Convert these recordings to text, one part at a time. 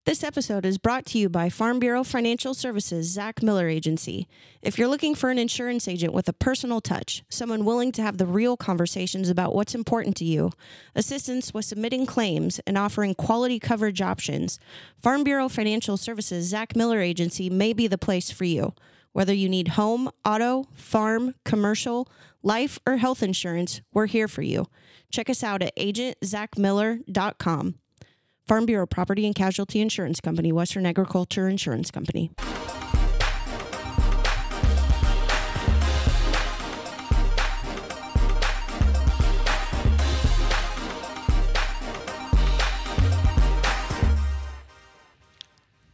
This episode is brought to you by Farm Bureau Financial Services, Zach Miller Agency. If you're looking for an insurance agent with a personal touch, someone willing to have the real conversations about what's important to you, assistance with submitting claims, and offering quality coverage options, Farm Bureau Financial Services, Zach Miller Agency may be the place for you. Whether you need home, auto, farm, commercial, life, or health insurance, we're here for you. Check us out at agentzachmiller.com. Farm Bureau Property and Casualty Insurance Company, Western Agriculture Insurance Company.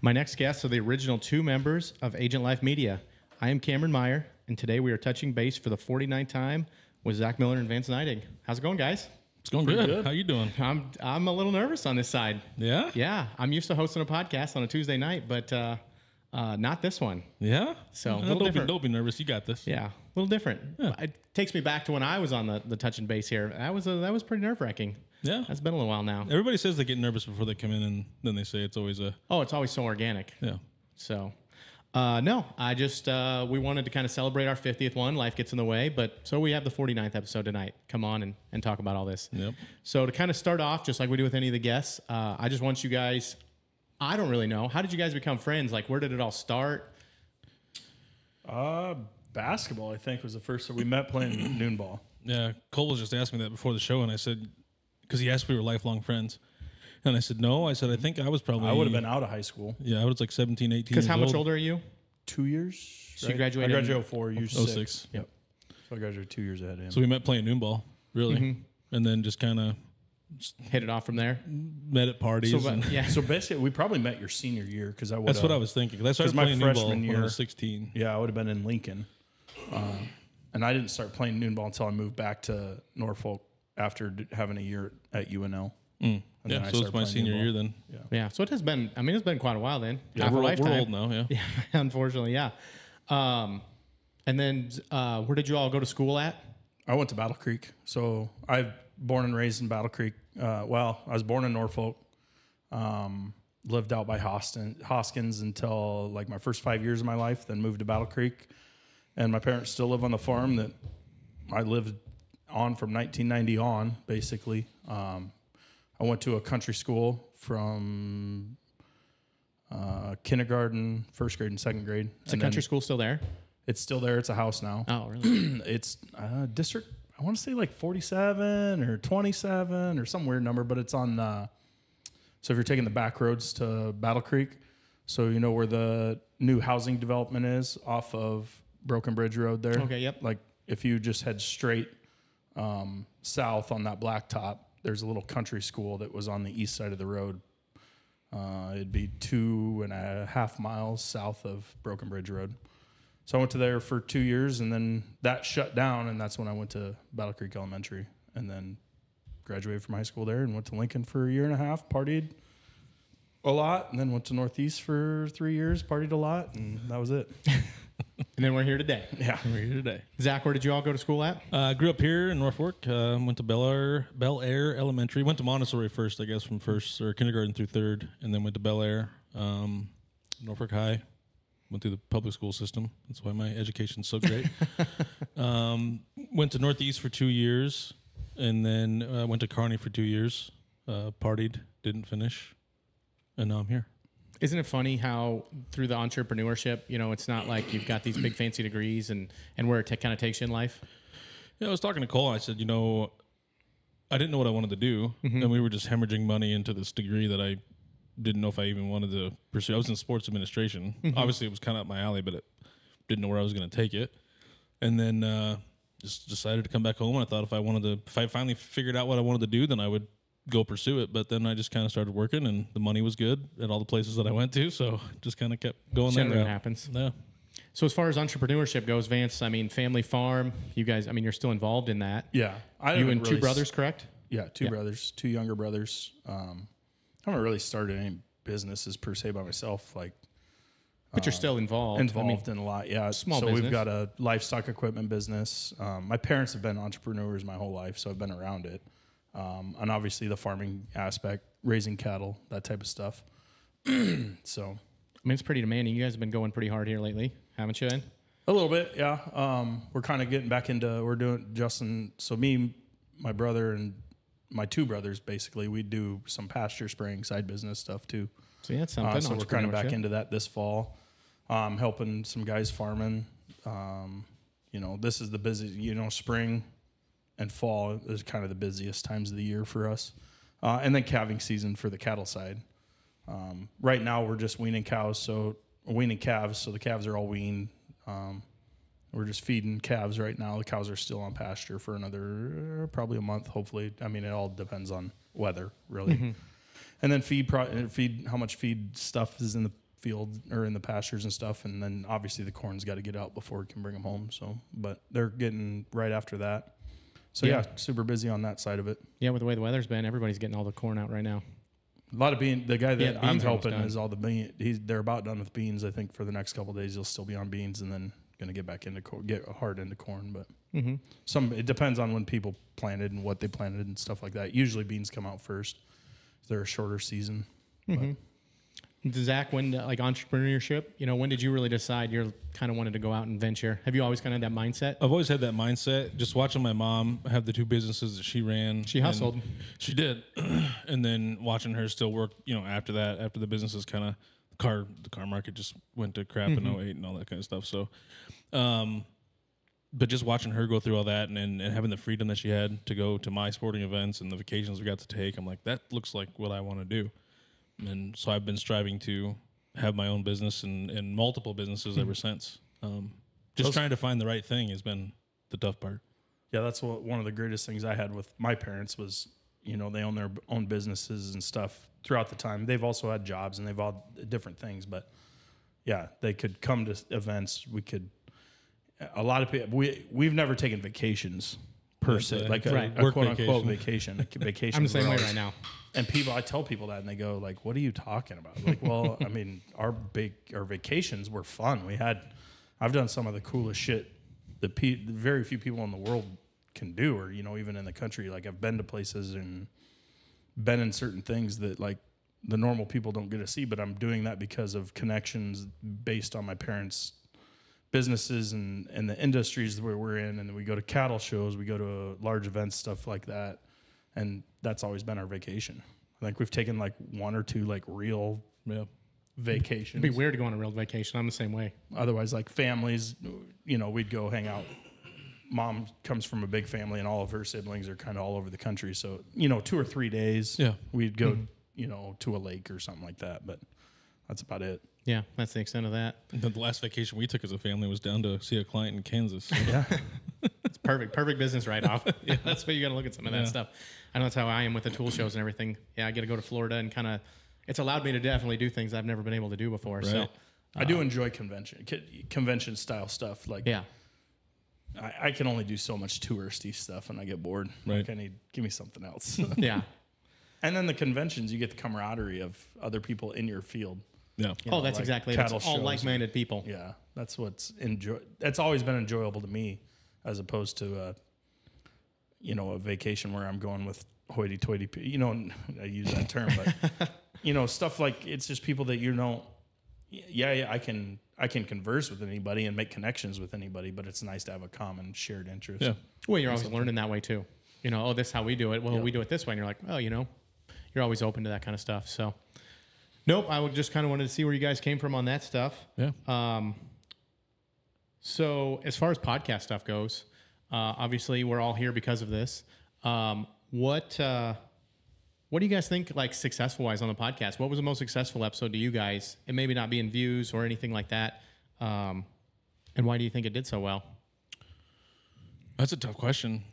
My next guests are the original two members of AgentLife Media. I am Cameron Meyer, and today we are touching base for the 49th time with Zach Miller and Vance Neidig. How's it going, guys? It's going good. How you doing? I'm a little nervous on this side. Yeah? Yeah. I'm used to hosting a podcast on a Tuesday night, but not this one. Yeah? So a little different. Don't be nervous. You got this. Yeah. A little different. Yeah. It takes me back to when I was on the touching base here. That was pretty nerve-wracking. Yeah. That's been a little while now. Everybody says they get nervous before they come in, and then they say it's always a... Oh, it's always so organic. Yeah. So... no, I just, we wanted to kind of celebrate our 50th one. Life gets in the way, but so we have the 49th episode tonight. Come on and talk about all this. Yep. So to kind of start off, just like we do with any of the guests, I just want you guys, I don't really know. How did you guys become friends? Like, where did it all start? Basketball, I think, was the first that we met playing noon ball. Yeah, Cole was just asking me that before the show, and I said, because he asked if we were lifelong friends. And I said, no. I said, I think I was probably... I would have been out of high school. Yeah, I was like 17, 18 Because how much older are you? 2 years. So you graduated? I graduated 4 years. 06. Yep. So I graduated 2 years ahead of him. So we met playing noon ball, really. Mm-hmm. And then just kind of hit it off from there? Met at parties. Yeah. So basically, we probably met your senior year because I would. That's what I was thinking. I started playing noon ball when I was 16. Yeah, I would have been in Lincoln. And I didn't start playing noon ball until I moved back to Norfolk after having a year at UNL. Yeah, so it's my senior year then. Yeah, so it has been, I mean, it's been quite a while then. Yeah, we're old now, yeah. Yeah, unfortunately, yeah. And then where did you all go to school at? I went to Battle Creek. So I'm born and raised in Battle Creek. Well, I was born in Norfolk. Lived out by Hoskins until like my first 5 years of my life, then moved to Battle Creek. And my parents still live on the farm that I lived on from 1990 on, basically. I went to a country school from kindergarten, first grade, and second grade. Is the country school still there? It's still there. It's a house now. Oh, really? It's district, I want to say like 47 or 27 or some weird number, but it's on, so if you're taking the back roads to Battle Creek, so you know where the new housing development is off of Broken Bridge Road there. Okay, yep. Like if you just head straight south on that blacktop, there's a little country school that was on the east side of the road. It'd be 2.5 miles south of Broken Bridge Road. So I went to there for 2 years, and then that shut down, and that's when I went to Battle Creek Elementary, and then graduated from high school there and went to Lincoln for 1.5 years, partied a lot, and then went to Northeast for 3 years, partied a lot, and that was it. And then we're here today. Yeah. We're here today. Zach, where did you all go to school at? Grew up here in Norfolk. Went to Bel Air Elementary. Went to Montessori first, I guess, from kindergarten through third, and then went to Bel Air, Norfolk High. Went through the public school system. That's why my education's so great. Went to Northeast for 2 years, and then went to Kearney for 2 years. Partied, didn't finish, and now I'm here. Isn't it funny how through the entrepreneurship, you know, it's not like you've got these big fancy degrees and where it kind of takes you in life? Yeah, I was talking to Cole. I said, you know, I didn't know what I wanted to do, and we were just hemorrhaging money into this degree that I didn't know if I even wanted to pursue. I was in sports administration. Obviously, it was kind of up my alley, but it didn't know where I was going to take it. And then just decided to come back home. And I thought if I finally figured out what I wanted to do, then I would go pursue it. But then I just kind of started working, and the money was good at all the places that I went to. So just kind of kept going there. That happens. Yeah. So as far as entrepreneurship goes, Vance, I mean, family farm, you guys, I mean, you're still involved in that. Yeah. You and two brothers, correct? Yeah, two brothers, two younger brothers. I haven't really started any businesses per se by myself. But you're still involved. In a lot, yeah. Small so business. We've got a livestock equipment business. My parents have been entrepreneurs my whole life, so I've been around it. And obviously the farming aspect, raising cattle, that type of stuff. So, I mean, it's pretty demanding. You guys have been going pretty hard here lately, haven't you? Ed? a little bit, yeah. We're kind of getting back into, we're doing Justin. So me, my brother, and my two brothers, basically, we do some pasture spraying side business stuff too. So yeah, it's something. So we're kind of back into that this fall, helping some guys farming. This is the busy, spring and fall is kind of the busiest times of the year for us. And then calving season for the cattle side. Right now we're just weaning calves, so weaning calves. So the calves are all weaned. We're just feeding calves right now. The cows are still on pasture for another probably a month, hopefully. I mean, it all depends on weather, really. Mm-hmm. And then feed how much feed stuff is in the field or in the pastures and stuff. And then obviously the corn's got to get out before we can bring them home. So, but they're getting right after that. So yeah, super busy on that side of it. Yeah, with the way the weather's been, everybody's getting all the corn out right now. A lot of beans. The guy that I'm helping done. is all the beans. They're about done with beans. I think for the next couple of days he'll still be on beans, and then going to get back into get hard into corn. But it depends on when people planted and what they planted and stuff like that. Usually beans come out first. They're a shorter season. Zach, when like entrepreneurship, when did you really decide you're kind of wanted to go out and venture? Have you always kind of had that mindset? I've always had that mindset. Just watching my mom have the two businesses that she ran. She hustled. She did. And then watching her still work, after that, after the businesses kind of, the car market just went to crap in 08 and all that kind of stuff. So, but just watching her go through all that and having the freedom that she had to go to my sporting events and the vacations we got to take, I'm like, that looks like what I want to do. And so I've been striving to have my own business and multiple businesses ever since. Trying to find the right thing has been the tough part. Yeah, that's one of the greatest things I had with my parents was, they own their own businesses and stuff throughout the time. They've also had jobs and they've all different things, but yeah, they could come to events. A lot of people, we've never taken vacations per se, like a quote unquote vacation. Vacation. I'm the same way right now. And I tell people that and they go like, what are you talking about? Like, well, I mean, our vacations were fun. I've done some of the coolest shit that very few people in the world can do, or, even in the country. Like I've been to places and been in certain things that like the normal people don't get to see, but I'm doing that because of connections based on my parents' businesses and the industries where we're in. And then we go to cattle shows, we go to large events, stuff like that. And that's always been our vacation. I think we've taken like one or two like real vacations. It'd be weird to go on a real vacation. I'm the same way. Otherwise, like families, we'd go hang out. Mom comes from a big family and all of her siblings are kind of all over the country. So, 2 or 3 days, we'd go, to a lake or something like that. But that's about it. Yeah, that's the extent of that. The last vacation we took as a family was down to see a client in Kansas. Yeah. It's perfect business write-off. Yeah, that's why you got to look at some of that stuff. I know that's how I am with the tool shows and everything. Yeah, I get to go to Florida and kind of, it's allowed me to definitely do things I've never been able to do before. Right. So I do enjoy convention style stuff. Like, I can only do so much touristy stuff and I get bored. Right. Like give me something else. Yeah. And then the conventions, you get the camaraderie of other people in your field. Yeah. That's exactly it. It's all like-minded people. Yeah. That's that's always been enjoyable to me, as opposed to a vacation where I'm going with hoity-toity. I use that term, but stuff like it's just people that I can converse with anybody and make connections with anybody, but it's nice to have a common shared interest. Yeah. Well, you're always learning that way too. This is how we do it. Well, we do it this way, and you're like, well, you're always open to that kind of stuff. So. Nope, I would just kind of wanted to see where you guys came from on that stuff. Yeah. So as far as podcast stuff goes, obviously we're all here because of this. What do you guys think, like successful-wise on the podcast? What was the most successful episode to you guys? It maybe not be in views or anything like that. And why do you think it did so well? That's a tough question.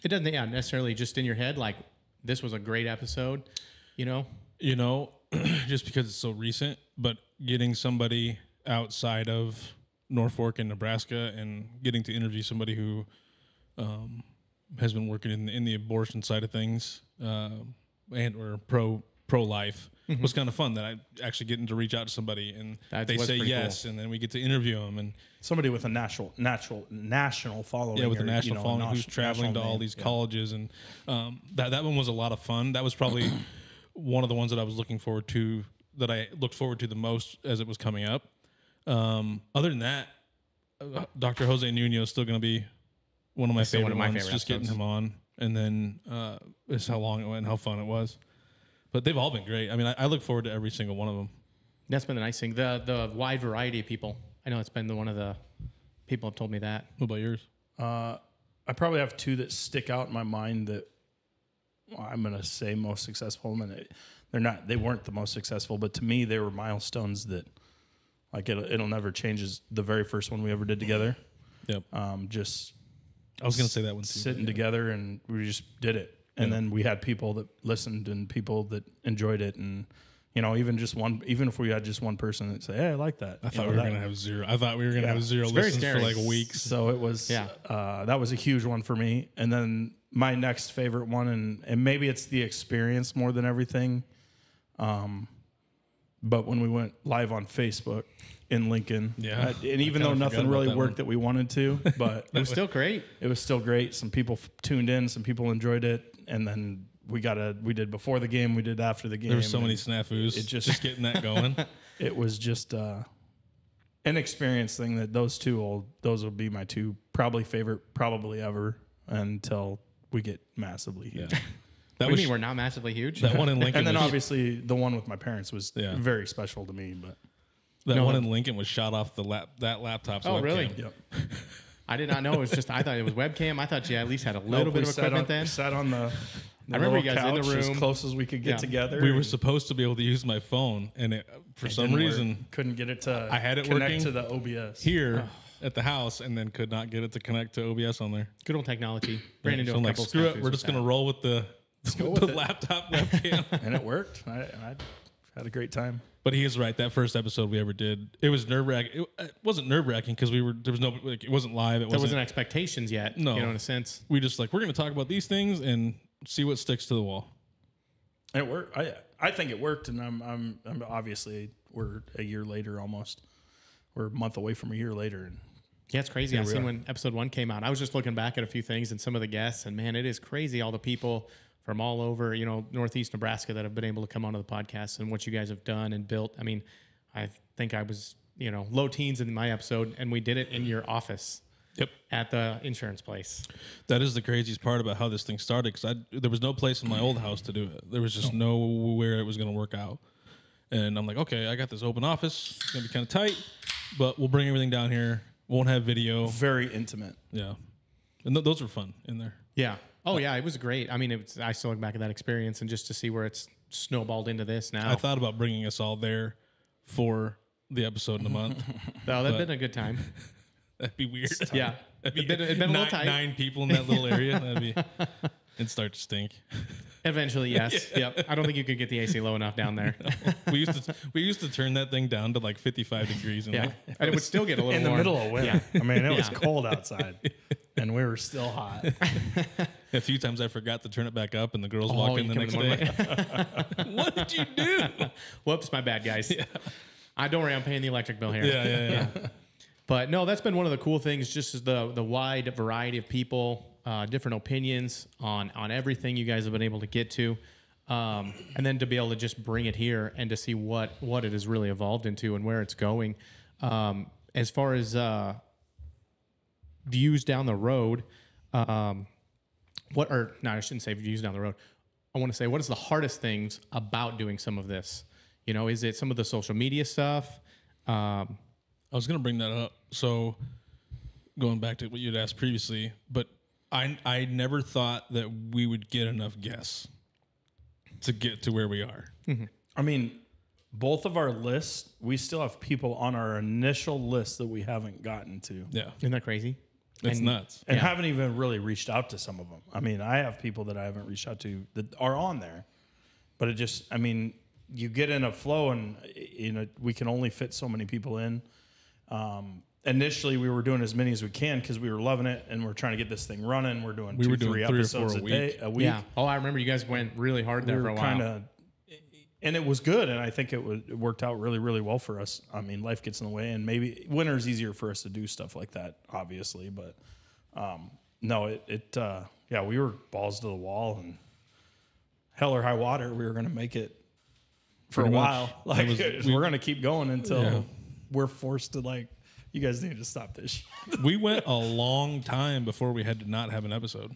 It doesn't necessarily just in your head, like this was a great episode, just because it's so recent, but getting somebody outside of Norfolk and Nebraska and getting to interview somebody who has been working in the abortion side of things and or pro-life was kind of fun. That I actually getting to reach out to somebody and they say yes, cool. And then we get to interview them and somebody with a national following. Yeah, with a national following who's traveling to all these colleges, and that one was a lot of fun. That was probably one of the ones that I was looking forward to that I looked forward to the most as it was coming up. Other than that, Dr. Jose Nuno is still going to be one of my favorite ones. Just getting him on, and then is how long it went and how fun it was. But they've all been great. I mean, I look forward to every single one of them. That's been the nice thing. The wide variety of people. I know it's been one of the people have told me that. What about yours? I probably have two that stick out in my mind that I'm going to say most successful. I mean, they weren't the most successful, but to me, they were milestones that like it'll never change. Is the very first one we ever did together. Yep. I was going to say that one too. Sitting together and we just did it. And then we had people that listened and people that enjoyed it. And, you know, even if we had just one person that say, hey, I like that. I thought we were going to have zero. I thought we were going to have zero listens for like weeks. So it was, that was a huge one for me. And then my next favorite one, and maybe it's the experience more than everything. But when we went live on Facebook in Lincoln, and even though nothing really worked that we wanted to, but it was still great. It was still great. Some people tuned in, some people enjoyed it, and then we did before the game, we did after the game. There were so many snafus. It just getting that going. It was just an experience thing that those will be my two probably favorite probably ever until we get massively huge. Yeah. What do you mean we're not massively huge? That one in Lincoln. And then obviously the one with my parents was very special to me. But that one in Lincoln was shot off that laptop's webcam. Oh, really? Yep. I did not know. It was just, I thought it was webcam. I thought you at least had a little bit of equipment then. Sat on the I remember you guys in the room. As close as we could get together. We were supposed to be able to use my phone, and for some reason couldn't get it to I had it connect working to the OBS here at the house, and then could not get it to connect to OBS on there. Good old technology. Ran into so a I'm couple screw it. snafus We're just with going to roll with the laptop webcam. And it worked. I had a great time. But he is right. That first episode we ever did, it was nerve wracking. It wasn't nerve wracking because there was no, like, it wasn't live. There wasn't expectations yet. No, you know, in a sense, we just we're going to talk about these things and see what sticks to the wall. And it worked. I think it worked, and I'm obviously we're a year later almost. We're a month away from a year later, and yeah, it's crazy. I seen when episode 1 came out. I was just looking back at a few things and some of the guests, and man, it is crazy. All the people from all over, you know, Northeast Nebraska that have been able to come onto the podcast and what you guys have done and built. I mean, I think I was, you know, low teens in my episode, and we did it in your office. Yep. At the insurance place. That is the craziest part about how this thing started, because there was no place in my old house to do it. There was just nowhere it was going to work out. And I'm like, okay, I got this open office. It's going to be kind of tight, but we'll bring everything down here. Won't have video. Very intimate. Yeah. And those were fun in there. Yeah. Oh, yeah, it was great. I mean, I still look back at that experience and just to see where it's snowballed into this now. I thought about bringing us all there for the episode in a month. Oh, that'd been a good time. That'd be weird. Yeah. It'd been a little tight. 9 people in that little area. It'd start to stink. Eventually, yes. Yep. I don't think you could get the AC low enough down there. No. We used to turn that thing down to like 55 degrees. And and it would still get a little in the warm. middle of winter. Yeah. I mean, it was cold outside, and we were still hot. A few times I forgot to turn it back up, and the girls walked in the next day. What did you do? Whoops, my bad, guys. Yeah. Don't worry, I'm paying the electric bill here. Yeah. But no, that's been one of the cool things, just is the wide variety of people, different opinions on everything you guys have been able to get to. And then to be able to just bring it here and to see what it has really evolved into and where it's going. As far as views down the road, I shouldn't say views down the road. I want to say, what is the hardest things about doing some of this? You know, is it some of the social media stuff? I was going to bring that up. So going back to what you'd asked previously, but I never thought that we would get enough guests to get to where we are. Mm-hmm. I mean, both of our lists, we still have people on our initial list that we haven't gotten to. Yeah. Isn't that crazy? It's nuts. And haven't even really reached out to some of them. I mean, I have people that I haven't reached out to that are on there, but it just, I mean, you get in a flow and, you know, we can only fit so many people in. Initially, we were doing as many as we can because we were loving it and we're trying to get this thing running. We're doing 3 episodes a week. Yeah. Oh, I remember you guys went really hard there for a while. And it was good, and I think it worked out really, really well for us. I mean, life gets in the way, and maybe winter's easier for us to do stuff like that, obviously. But no, we were balls to the wall, and hell or high water, we were going to make it for a Pretty much. while. Like we're gonna keep going until Yeah. we're forced to like. You guys need to stop this shit. We went a long time before we had to not have an episode.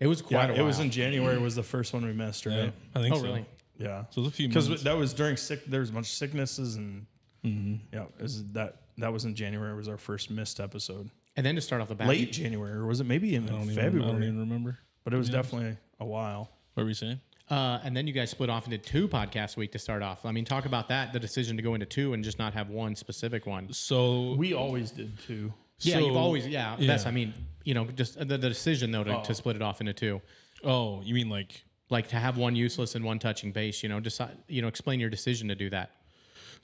It was quite a while. It was in January. Was the first one we missed, right? Yeah, I think Oh, so. really? Yeah. So it was a few Because months. that was during there was a bunch of sicknesses and yeah, that was in January. Was our first missed episode. And then to start off the bat, Late January, or was it maybe in I don't February? even remember. But it was definitely a while. What were you saying? and then you guys split off into 2 podcasts a week to start off. I mean, talk about that, the decision to go into 2 and just not have one specific one. So We always did too. Yeah, so- you've always, that's, I mean, you know, just the decision though to split it off into 2. Oh, you mean like To have one useless and one touching base, you know, just, explain your decision to do that.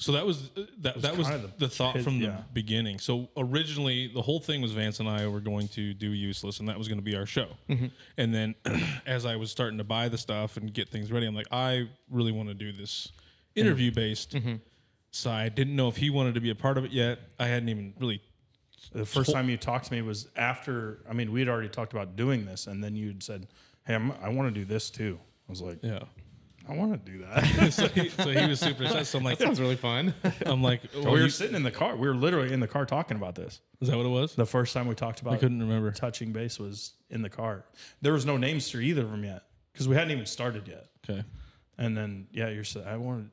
so that was that was kind of the thought from the yeah. beginning. So originally the whole thing was Vance and I were going to do Useless, and that was going to be our show. And then as I was starting to buy the stuff and get things ready, I'm like, I really want to do this interview based side. Didn't know if he wanted to be a part of it yet. I hadn't even really. The first time you talked to me was after. I mean, we had already talked about doing this, and then you'd said, "Hey, I want to do this too." I was like, Yeah. "I want to do that." so he was super excited. So I'm like, Sounds really fun. I'm like, we were sitting in the car. We were literally in the car talking about this. is that what it was? The first time we talked about I couldn't remember. touching base was in the car. There was no names for either of them yet because we hadn't even started yet. Okay. And then you said,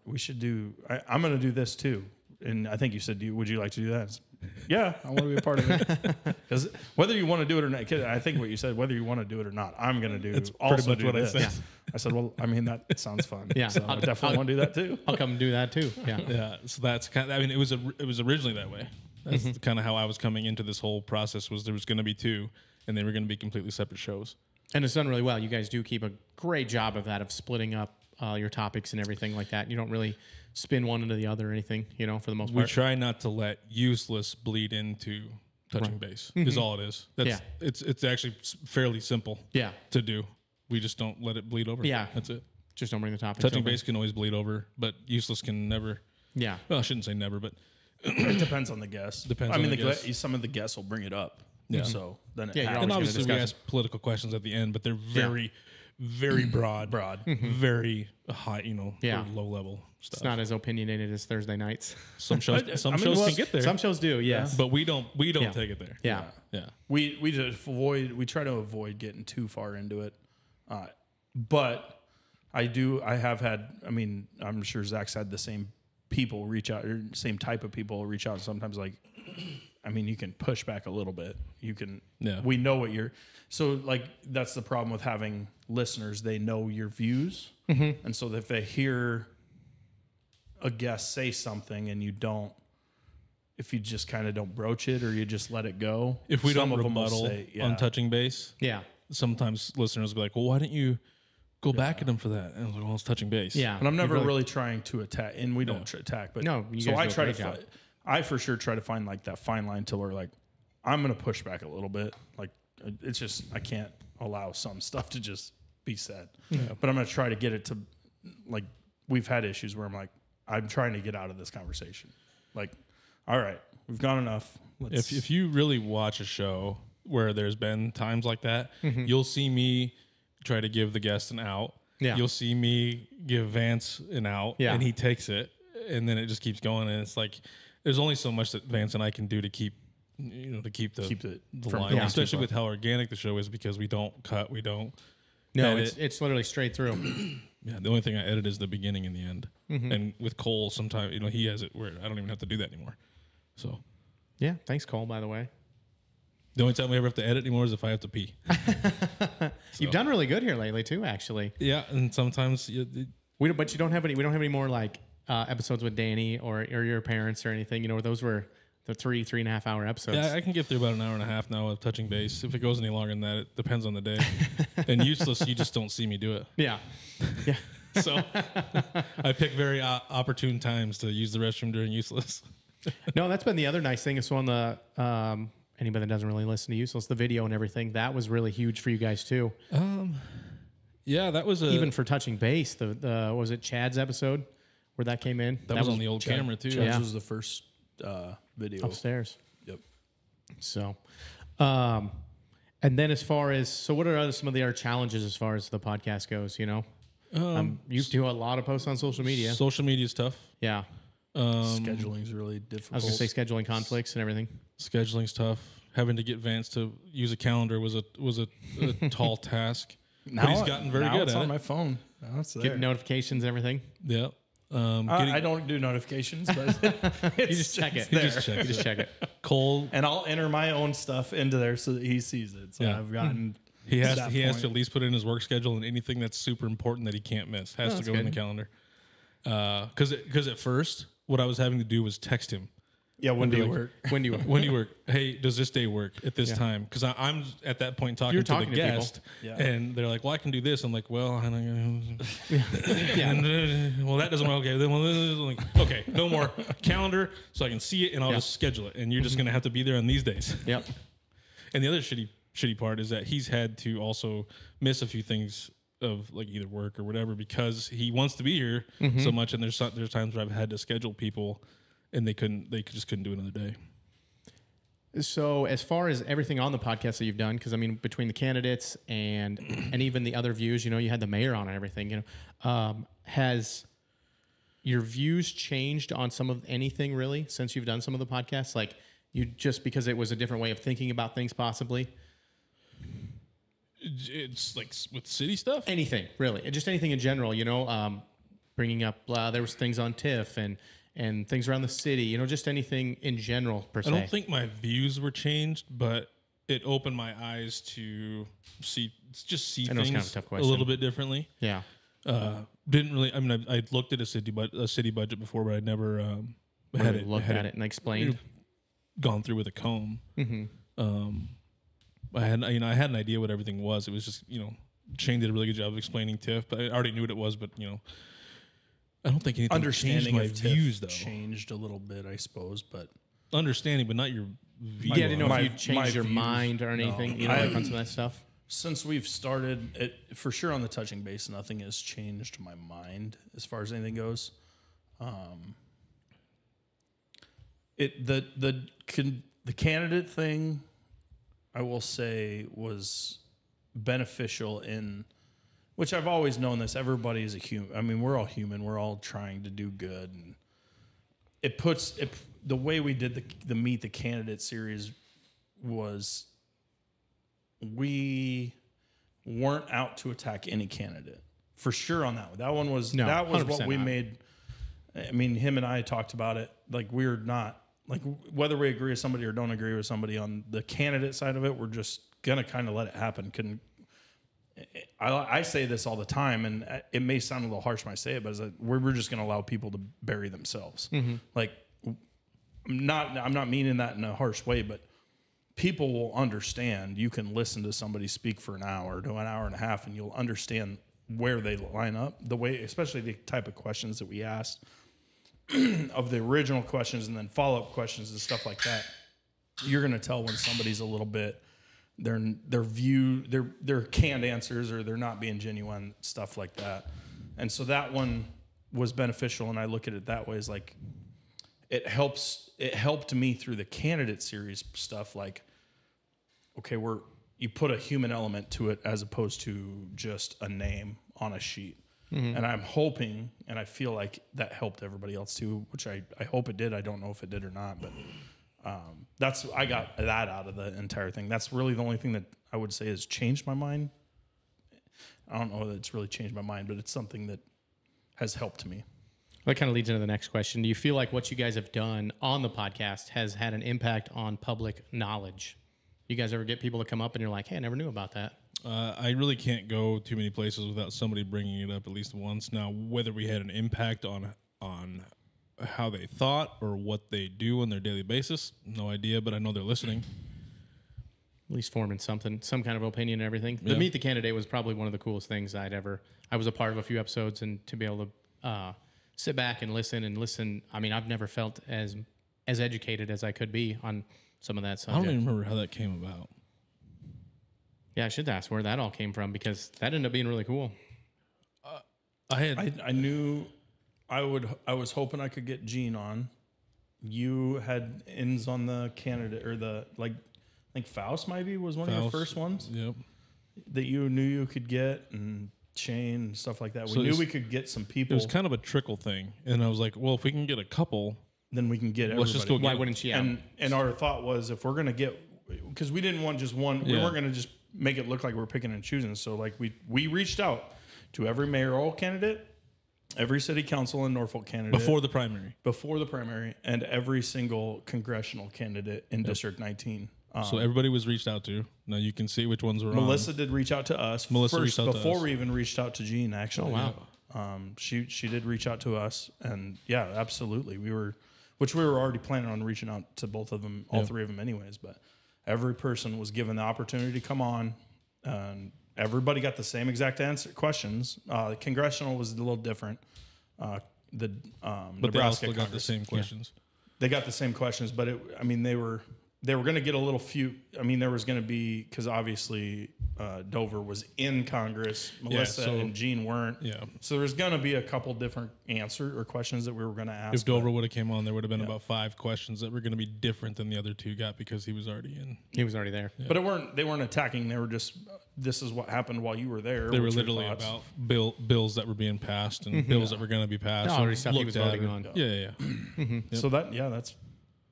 we should do. I'm going to do this too. And I think you said, would you like to do that? I said, yeah, I want to be a part of it. Because whether you want to do it or not, 'cause I think what you said, whether you want to do it or not, I'm going to do. It's also pretty much do what I this. said. I said, well, I mean that sounds fun. Yeah. so I definitely want to do that too. I'll come and do that too. Yeah. Yeah, so that's kind of, I mean, it was originally that way. That's kind of how I was coming into this whole process. Was there was going to be 2, and they were going to be completely separate shows. And it's done really well. You guys do keep a great job of that, of splitting up your topics and everything like that. You don't really spin one into the other or anything, you know, for the most We part. try not to let Useless bleed into touching base. Is all it is. That's, Yeah. It's actually fairly simple. Yeah. To do. We just don't let it bleed over. Yeah. That's it. Just don't bring the topics Touching over. base can always bleed over, but Useless can never. Yeah. Well, I shouldn't say never, but It depends on the guest. Depends I on mean, the guest. some of the guests will bring it up. Yeah. So then it Yeah, you're happens. and always obviously we discuss ask political questions at the end, but they're very, very broad, very high, Yeah. or low level stuff. It's not as opiniated as Thursday nights. Some shows, some I mean, shows well, can get there, Some shows do, yes. but we don't Yeah. take it there. Yeah. Yeah. We just we try to avoid getting too far into it. But I have had, I mean, I'm sure Zach's had the same people reach out, or same type of people reach out. Sometimes, like, I mean, you can push back a little bit. You can, Yeah. we know what so like, that's the problem with having listeners. They know your views. And so if they hear a guest say something and you don't, if you just kind of don't broach it or you just let it go. If we some don't of them will rebuttal say, on touching base, Yeah. sometimes listeners will be like, well, why didn't you go back at him for that? And I was like, well, it's touching base. Yeah. And I'm never You really trying to attack, and we don't attack, but No, you so guys I do a try to, great job. I for sure try to find like that fine line till we're like, I'm going to push back a little bit. Like, it's just, I can't allow some stuff to just be said, but I'm going to try to get it to, like, we've had issues where I'm like, I'm trying to get out of this conversation. Like, all right, we've gone enough. If you really watch a show where there's been times like that, you'll see me try to give the guest an out. Yeah. You'll see me give Vance an out, Yeah. and he takes it, and then it just keeps going. And it's like there's only so much that Vance and I can do to keep the from line, going too especially far. with how organic the show is, because we don't cut, we don't. No, edit. it's literally straight through. Yeah, the only thing I edit is the beginning and the end. And with Cole, sometimes he has it where I don't even have to do that anymore. So Yeah. Thanks, Cole, by the way. the only time we ever have to edit anymore is if I have to pee. You've done really good here lately too, actually. Yeah, and sometimes But you don't have any. We don't have any more like episodes with Danny or your parents or anything. You know, those were the 3.5 hour episodes. yeah, I can get through about an hour and a half now of touching base. If it goes any longer than that, it depends on the day. And Useless, you just don't see me do it. Yeah. Yeah. So I pick very opportune times to use the restroom during Useless. No, that's been the other nice thing. So on the anybody that doesn't really listen to Useless, the video and everything, that was really huge for you guys too. Yeah, that was Even for touching base, the was it Chad's episode where that came in? that was on the old camera too. Yeah. This was the first video. Upstairs. Yep. So, and then as far as what are some of the other challenges as far as the podcast goes? You know, You do a lot of posts on social media. Social media is tough. Yeah. Scheduling is really difficult. I was going to say scheduling conflicts and everything. Scheduling's tough. Having to get Vance to use a calendar was a tall task. Now, but he's gotten very good it's at on it. my phone. Now it's there. Getting notifications, everything. Yeah. I don't do notifications, but You just check it. You just check it. Cole, and I'll enter my own stuff into there so that he sees it. So Yeah. I've gotten. he has that to point. at least put in his work schedule, and anything that's super important that he can't miss has to that's go in the good. calendar. Because at first, what I was having to do was text him. Yeah, when do you like, work? When do you When you work, hey, does this day work at this time? Because I'm at that point talking You're to talking the to people. guest, Yeah. and they're like, "Well, I can do this." I'm like, "Well, I don't, Yeah. well, that doesn't work. Okay, then I'm like, okay, no more calendar, so I can see it, and I'll Yeah. just schedule it. And you're just gonna have to be there on these days." Yep. And the other shitty part is that he's had to also miss a few things of like either work or whatever because he wants to be here so much, and there's times where I've had to schedule people, and they just couldn't do another day. So as far as everything on the podcast that you've done, because I mean, between the candidates and even the other views, you know, you had the mayor on and everything, you know, has your views changed on some of anything really since you've done some of the podcasts? Like you just because it was a different way of thinking about things possibly? It's like with city stuff. Anything really, just anything in general, you know, bringing up, there was things on TIFF and things around the city, you know, just anything in general per se. I don't think my views were changed, but it opened my eyes to see I know it's things kind of a tough a question. little bit differently. Yeah. Didn't really. I mean, I looked at a city budget before, but I'd never Really looked at it and explained. gone through with a comb. I had an idea what everything was. It was just, you know, Shane did a really good job of explaining TIFF, but I already knew what it was. But you know, I don't think anything changed Understanding my of TIFF views though. changed a little bit, I suppose, but Understanding, but not your views. Yeah, I didn't know if you my changed your views, mind or anything, you know, I- like on some of that stuff. since we've started it, for sure on the touching base, nothing has changed my mind as far as anything goes. The candidate thing, I will say, was beneficial in which I've always known this. Everybody is a human. I mean, we're all human. We're all trying to do good, and the way we did the Meet the Candidate series was we weren't out to attack any candidate for sure on that one. That one was that was what 100% we not. made. I mean, him and I talked about it. Like we're not like whether we agree with somebody or don't agree with somebody on the candidate side of it, we're just gonna kind of let it happen. I say this all the time, and it may sound a little harsh when I say it, but it's like we're just going to allow people to bury themselves. Like, I'm not meaning that in a harsh way, but people will understand. You can listen to somebody speak for an hour to an hour and a half, and you'll understand where they line up. The way, especially the type of questions that we asked of the original questions, and then follow-up questions and stuff like that. You're going to tell when somebody's a little bit. Their canned answers, or they're not being genuine, stuff like that. And so that one was beneficial, and I look at it that way as like it helped me through the candidate series stuff. Like, okay, you put a human element to it as opposed to just a name on a sheet. And I'm hoping, and I feel like that helped everybody else too, which I hope it did. I don't know if it did or not, but I got that out of the entire thing. That's really the only thing that I would say has changed my mind. I don't know that it's really changed my mind, but it's something that has helped me. That kind of leads into the next question. Do you feel like what you guys have done on the podcast has had an impact on public knowledge? You guys ever get people to come up and you're like, hey, I never knew about that? I really can't go too many places without somebody bringing it up at least once. Now, whether we had an impact on how they thought or what they do on their daily basis, no idea, but I know they're listening. At least forming some kind of opinion and everything. The Yeah. Meet the Candidate was probably one of the coolest things I was a part of a few episodes, and to be able to sit back and listen. I mean, I've never felt as educated as I could be on some of that I subject. don't even remember how that came about. Yeah, I should ask where that all came from, because that ended up being really cool. I knew I was hoping I could get Gene on. You had ends on the candidate, or I think Faust maybe was one of your first ones Yep. that you knew you could get, and Shane, stuff like that. So We knew we could get some It people. was kind of a trickle thing, and I was like, well, if we can get a couple, then we can get everybody. let's just go. Why Get wouldn't you? And our thought was, if we're gonna get, because we didn't want just one. We Yeah. weren't gonna just make it look like we're picking and choosing. So like we reached out to every mayoral candidate, every city council and Norfolk candidate before the primary. and every single congressional candidate in District 19. So everybody was reached out to. Now you can see which ones were Melissa did reach out to us. Melissa first, reached out to before us. we even reached out to Gene. Actually, Oh, wow. She did reach out to us, and yeah, absolutely, we were already planning on reaching out to both of them, all three of them, anyways. But every person was given the opportunity to come on, and everybody got the same exact questions. Congressional was a little different. But Nebraska they also got the Congress. same questions. They got the same questions, but they were going to get a little few. I mean, there was going to be, because obviously Dover was in Congress, Melissa and Gene weren't. Yeah. So there's going to be a couple different answer or questions that we were going to ask. If Dover would have came on, there would have been about 5 questions that were going to be different than the other 2 got because he was already in. He was already there. But they weren't attacking. They were just, this is what happened while you were there. They were What's your literally thoughts? about bills that were being passed and bills that were going to be passed. No, already and stuff he looked was at voting it. on. Yeah. Yep. So that's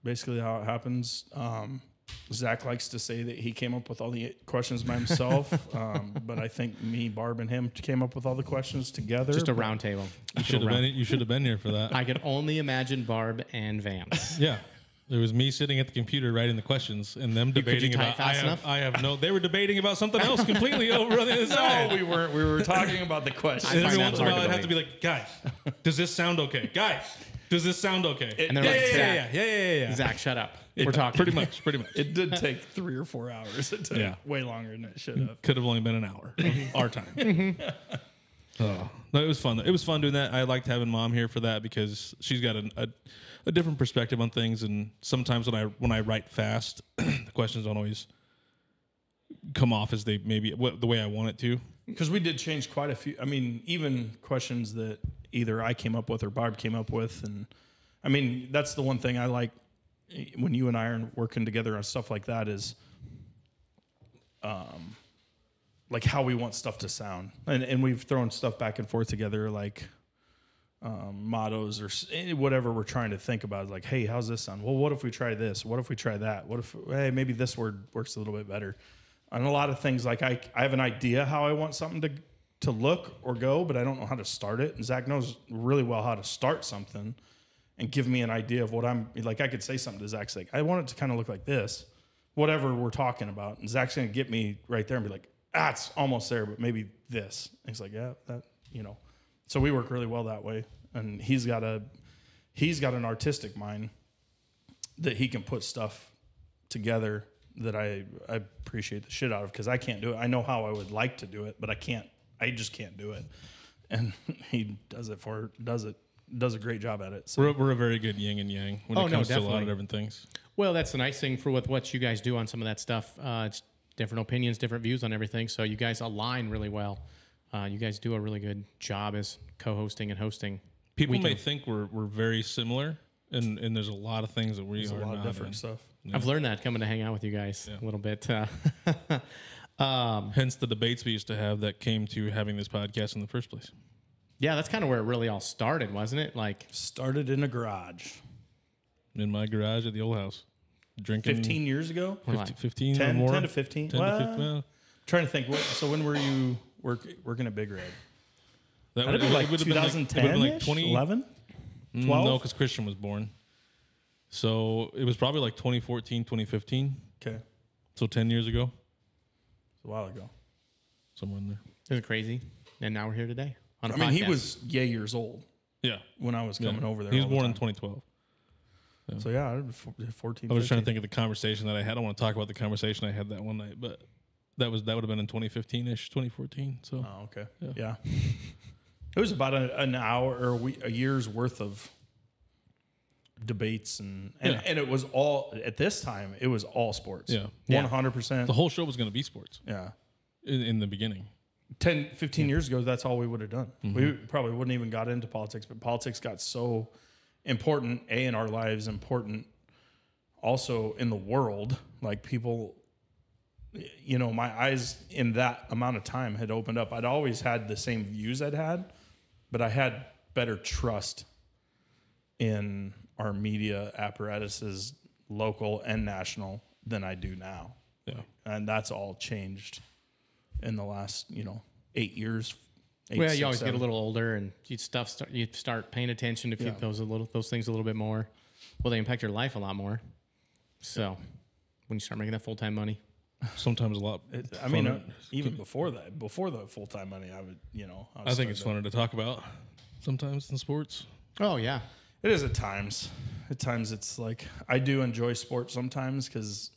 basically how it happens. Zach likes to say that he came up with all the questions by himself, but I think me, Barb, and him came up with all the questions together. Just a round table. You should have been here for that. I could only imagine Barb and Vance. Yeah. It was me sitting at the computer writing the questions and them Could you debating type about. fast enough? I have no. They were debating about something else completely over on the other side. No, we weren't. We were talking about the questions. And find every that once in a hard while, to I'd have to be like, guys, does this sound okay? Guys, does this sound okay? And they're like, Zach, yeah. Zach, shut up. We're talking. Pretty much. It did take 3 or 4 hours. It took way longer than it should have. Could have only been an hour. Our time. Oh, no, it was fun. It was fun doing that. I liked having Mom here for that because she's got a different perspective on things. And sometimes when I write fast, the questions don't always come off as they maybe the way I want it to. Because we did change quite a few. I mean, even questions that either I came up with or Barb came up with. And I mean, that's the one thing I like when you and I are working together on stuff like that is like how we want stuff to sound. And we've thrown stuff back and forth together, like mottos or whatever we're trying to think about. Like, hey, how's this sound? Well, what if we try this? What if we try that? What if, hey, maybe this word works a little bit better? And a lot of things, like I have an idea how I want something to look or go, but I don't know how to start it. And Zach knows really well how to start something and give me an idea of what I'm, like I could say something to Zach, like, I want it to kind of look like this, whatever we're talking about. And Zach's going to get me right there and be like, it's almost there, but maybe this. And he's like, yeah, that, So we work really well that way. And he's got an artistic mind that he can put stuff together that I appreciate the shit out of, because I can't do it. I know how I would like to do it, but I just can't do it. And he does a great job at it. So. We're a very good yin and yang when it comes to a lot of different things. Well, that's the nice thing with what you guys do on some of that stuff. It's different opinions, different views on everything. So you guys align really well. You guys do a really good job as co-hosting and hosting. People may think we're very similar, and there's a lot of things that There's are a lot not of different in. stuff. Yeah. I've learned that coming to hang out with you guys a little bit. Hence the debates we used to have that came to having this podcast in the first place. Yeah, that's kind of where it really all started, wasn't it? Like started in a garage. In my garage at the old house. Drinking 15 years ago? 15 10, or more? 10 to 15. 10 to 15. Well, trying to think. So when were you working at Big Red? That would be like 2010, like 11? 12? No, because Christian was born. So it was probably like 2014, 2015. Okay. So 10 years ago. It's a while ago. Somewhere in there. It was crazy. And now we're here today on a podcast. I mean, he was years old. Yeah. When I was coming over there. He was born in 2012. Yeah. So yeah, 14. I was trying to think of the conversation that I had. I don't want to talk about the conversation I had that one night, but that would have been in 2015-ish, 2014. So. Oh, okay. Yeah. It was about an hour or a year's worth of debates and it was all at this time. It was all sports. Yeah. 100%. The whole show was going to be sports. Yeah. In the beginning. 10, 15 years ago, that's all we would have done. Mm-hmm. We probably wouldn't even got into politics, but politics got so important, in our lives, important also in the world. Like people you know, my eyes in that amount of time had opened up. I'd always had the same views I'd had, but I had better trust in our media apparatuses, local and national, than I do now. Yeah. And that's all changed in the last, 8 years. Well, you always get a little older, and you start paying attention to those things a little bit more. Well, they impact your life a lot more. So when you start making that full-time money, sometimes a lot. Even before the full-time money, I would, I think it's funner to talk about sometimes in sports. Oh yeah, it is at times. At times, it's like I do enjoy sports sometimes because,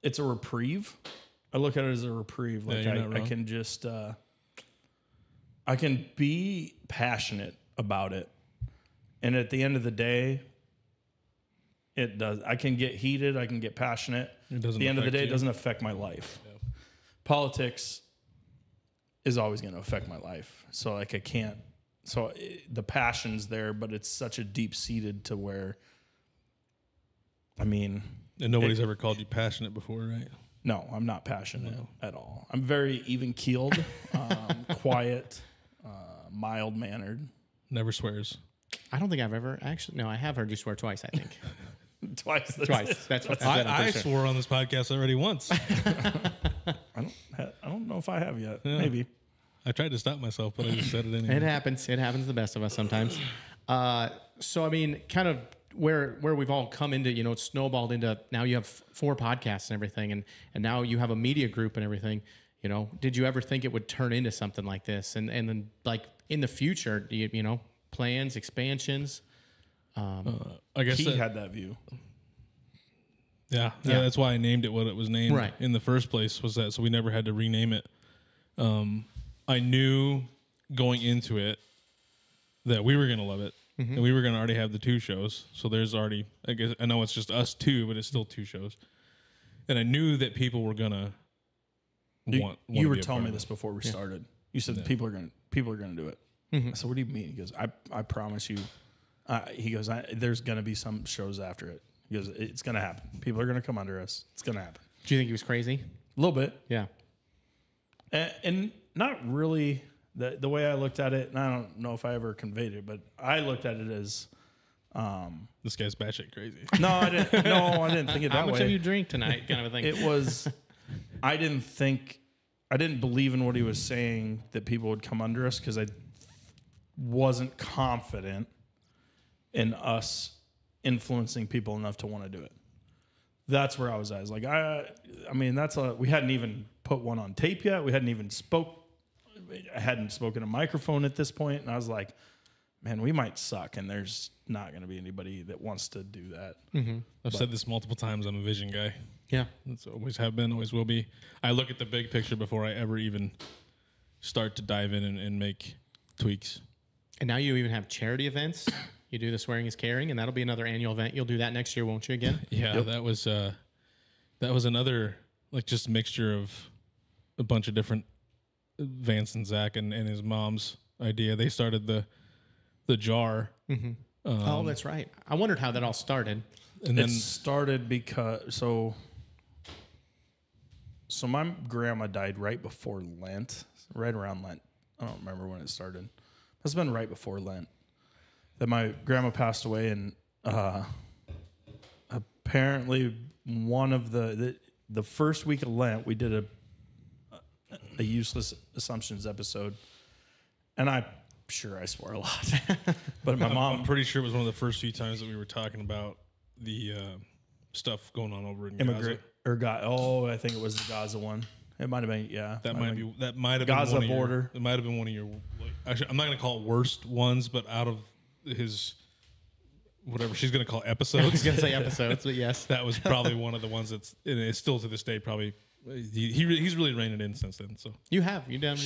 it's a reprieve. I look at it as a reprieve. Like I can just, I can be passionate about it, and at the end of the day, it does. I can get heated. I can get passionate. At the end of the day, it doesn't affect my life. Yeah. Politics is always going to affect my life. So like I can't. So the passion's there, but it's such a deep-seated to where, and nobody's ever called you passionate before, right? No, I'm not passionate at all. I'm very even-keeled, quiet, mild-mannered. Never swears. I don't think I've ever actually. No, I have heard you swear twice, I think. Twice. That's what I swore on this podcast already once. I don't know if I have yet. Yeah. Maybe. I tried to stop myself, but I just said it anyway. It happens. It happens to the best of us sometimes. So, kind of where we've all come into, it's snowballed into now you have 4 podcasts and everything, and now you have a media group and everything. Did you ever think it would turn into something like this? And then, like, in the future, do you, plans, expansions? I guess he had that view. Yeah, that's why I named it what it was named in the first place, was that so we never had to rename it. I knew going into it that we were going to love it, and we were going to already have the 2 shows. So there's already, I know it's just us 2, but it's still 2 shows. And I knew that people were going to want. You were telling me this before we started. You said people are going to do it. I said, what do you mean? He goes, I promise you. He goes, there's going to be some shows after it. He goes, it's going to happen. People are going to come under us. It's going to happen. Do you think he was crazy? A little bit. Yeah. And not really the way I looked at it, and I don't know if I ever conveyed it, but I looked at it as this guy's batshit crazy. No, I didn't think it that way. How much have you drink tonight? Kind of a thing. It was I didn't believe in what he was saying that people would come under us because I wasn't confident in us influencing people enough to want to do it. That's where I was at. I was like, we hadn't even put one on tape yet. We hadn't even I hadn't spoken a microphone at this point. And I was like, man, we might suck. And there's not going to be anybody that wants to do that. Mm-hmm. I've said this multiple times. I'm a vision guy. Yeah. That's always have been, always will be. I look at the big picture before I ever even start to dive in and make tweaks. And now you even have charity events. You do the Swearing is Caring, and that'll be another annual event. You'll do that next year, won't you, again? Yeah, yep. That was another, like, just mixture of a bunch of different Vance and Zach and his mom's idea. They started the jar. Mm-hmm. Oh, that's right. I wondered how that all started. And then it started because so my grandma died right before Lent, right around Lent. I don't remember when it started. It's been right before Lent that my grandma passed away, and apparently one of the first week of Lent we did a useless assumptions episode, and I'm sure I swore a lot, but my mom, I'm pretty sure it was one of the first few times that we were talking about the stuff going on over in Gaza. I think it was the Gaza one. It might have been, yeah. That might have Gaza been border. It might have been one of your. Actually, I'm not going to call it worst ones, but out of his whatever she's going to call episodes. I was going to say episodes, but yes, that was probably one of the ones that's. And it's still to this day probably. He's really reined it in since then. So you've done.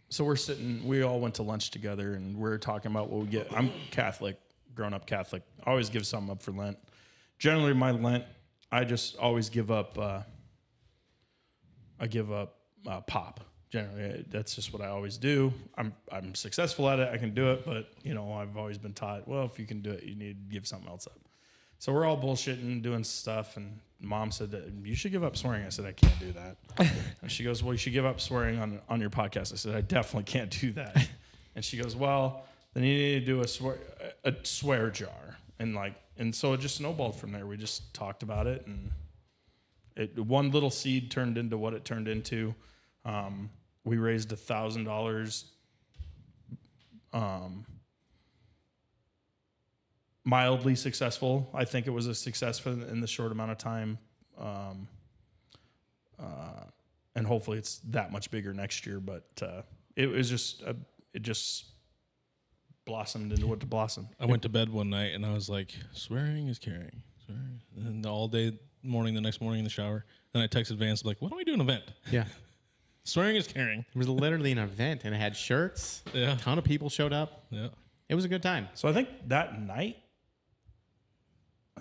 So we're sitting. We all went to lunch together, and we're talking about what we get. I'm Catholic, grown up Catholic. I always give something up for Lent. Generally, my Lent, I just always give up. I give up pop. Generally, that's just what I always do. I'm successful at it. I can do it, but I've always been taught, well, if you can do it, you need to give something else up. So we're all bullshitting, doing stuff, and Mom said that you should give up swearing. I said, I can't do that. And she goes, well, you should give up swearing on your podcast. I said, I definitely can't do that. And she goes, well, then you need to do a swear jar. And so it just snowballed from there. We just talked about it, and one little seed turned into what it turned into. We raised $1,000. Mildly successful. I think it was a success in the short amount of time. And hopefully it's that much bigger next year. But it was just, it just blossomed into what to blossom. I went to bed one night and I was like, swearing is caring. Swearing. And all day, the next morning in the shower. Then I texted Vance, like, why don't we do an event? Yeah. Swearing is caring. It was literally an event, and it had shirts. Yeah. A ton of people showed up. Yeah. It was a good time. So I think that night,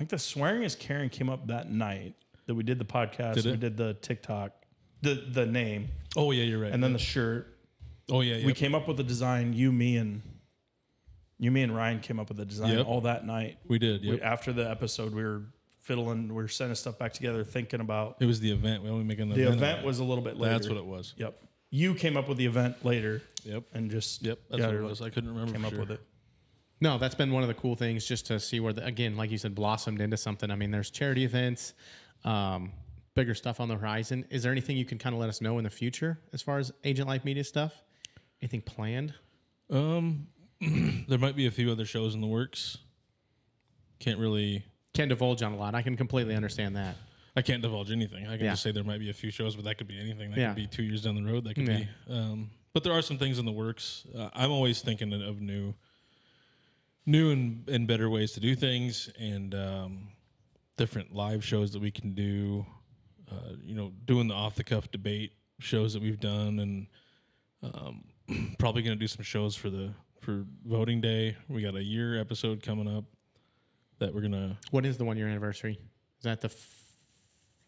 the swearing is caring came up that night that we did the podcast. We did the TikTok, the name. Oh, yeah, you're right. And then the shirt. Oh, yeah, We came up with the design. You, me, and Ryan came up with the design all that night. We did, After the episode, we were fiddling, we were sending stuff back together, thinking about. It was the event. We only making the event was a little bit later. That's what it was. Yep. You came up with the event later. Yep. And just that's what it was. I couldn't remember. Came up with it. No, that's been one of the cool things, just to see where, again, like you said, blossomed into something. I mean, there's charity events, bigger stuff on the horizon. Is there anything you can kind of let us know in the future as far as Agent Life Media stuff? Anything planned? There might be a few other shows in the works. Can't divulge on a lot. I can completely understand that. I can't divulge anything. I can just say there might be a few shows, but that could be anything. That could be 2 years down the road. That could be. But there are some things in the works. I'm always thinking of new and better ways to do things, and different live shows that we can do. Doing the off the cuff debate shows that we've done, and probably going to do some shows for voting day. We got a year episode coming up that we're gonna. What is the 1 year anniversary? Is that the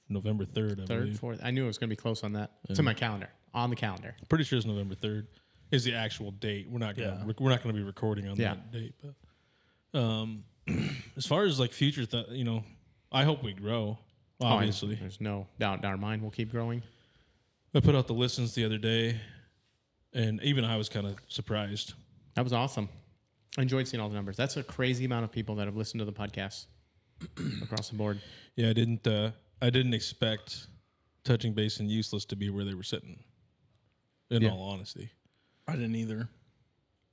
November 3rd? Third, 4th? I knew it was going to be close on that. It's in my calendar. On the calendar. Pretty sure it's November 3rd. Is the actual date? We're not gonna be recording on that date. But as far as like future, I hope we grow. Obviously, there's no doubt in our mind we'll keep growing. I put out the listens the other day, and even I was kind of surprised. That was awesome. I enjoyed seeing all the numbers. That's a crazy amount of people that have listened to the podcast across the board. Yeah, I didn't expect Touching Base and Useless to be where they were sitting. In all honesty, I didn't either.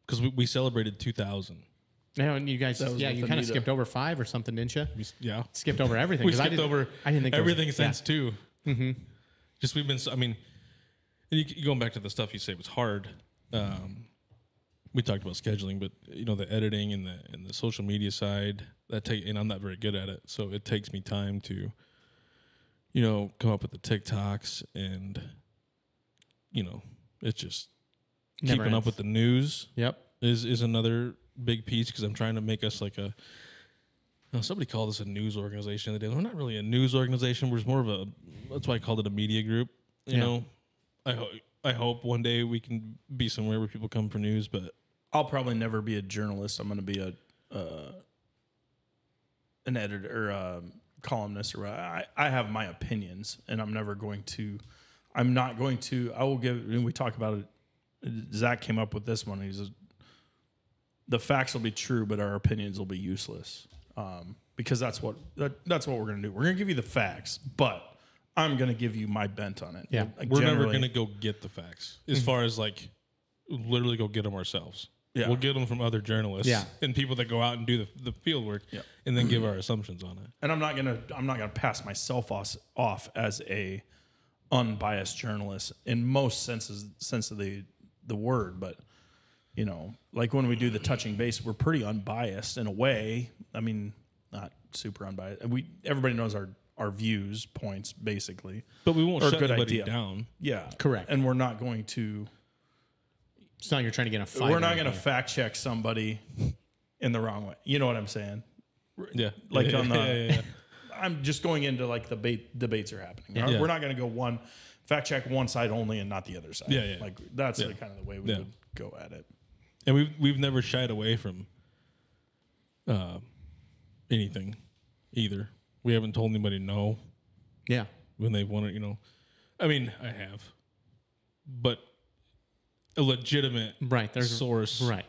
Because we celebrated 2,000. Yeah, and you guys, you kind of skipped over 5 or something, didn't you? Yeah, skipped over everything. We skipped over. I didn't think everything since 2. Mm-hmm. Just we've been. I mean, you going back to the stuff you say was hard. We talked about scheduling, but the editing and the social media side and I'm not very good at it, so it takes me time to come up with the TikToks, and it's just keeping up with the news. Yep, is another big piece, because I'm trying to make us like a. Somebody called us a news organization the other day. We're not really a news organization. We're more of a. That's why I called it a media group. You know, I hope one day we can be somewhere where people come for news, but I'll probably never be a journalist. I'm going to be an editor or columnist, or I have my opinions, and I'm not going to. I will give. When we talk about it, Zach came up with this one. The facts will be true, but our opinions will be useless. Because that's what we're going to do. We're going to give you the facts, but I'm going to give you my bent on it. Yeah, we're never going to go get the facts as far as like literally go get them ourselves. Yeah, we'll get them from other journalists and people that go out and do the field work, and then give our assumptions on it. And I'm not gonna pass myself off as a unbiased journalist in most sense of the word, but. Like when we do the touching base, we're pretty unbiased in a way. I mean, not super unbiased. Everybody knows our views, points, basically. But we won't shut anybody down. Yeah. Correct. And we're not going to... It's not like you're trying to get a fight. We're not going to fact check somebody in the wrong way. You know what I'm saying? Yeah. Like on the... I'm just going into like the debates are happening. Yeah. We're not going to go fact check one side only and not the other side. Yeah. Like that's kind of the way we would go at it. And we've never shied away from anything. either. We haven't told anybody no Yeah. when they want to, I mean, I have, but a legitimate source, Right.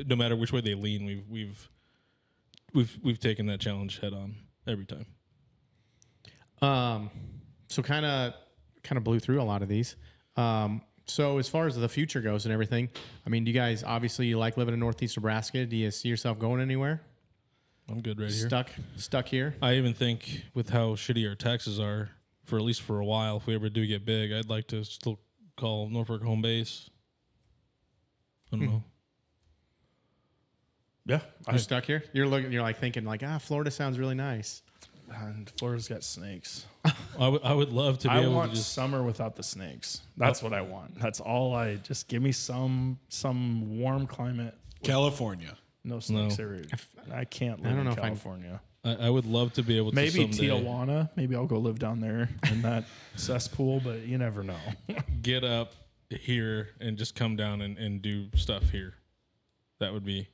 No matter which way they lean, we've taken that challenge head on every time. So kind of blew through a lot of these. So as far as the future goes and everything, I mean, do you guys, obviously you like living in Northeast Nebraska. Do you see yourself going anywhere? I'm good right here. Stuck here? I even think with how shitty our taxes are, for at least for a while, if we ever do get big, I'd like to still call Norfolk home base. I don't know. Yeah. You're stuck here? You're like thinking like, Florida sounds really nice. And Florida's got snakes. I would love to be I able want to just summer without the snakes. That's what I want. That's all just give me some warm climate. California. No snakes there. I can't live in California. I would love to be able to Maybe someday Tijuana. Maybe I'll go live down there in that cesspool, but you never know. get up here and just come down and do stuff here. That would be,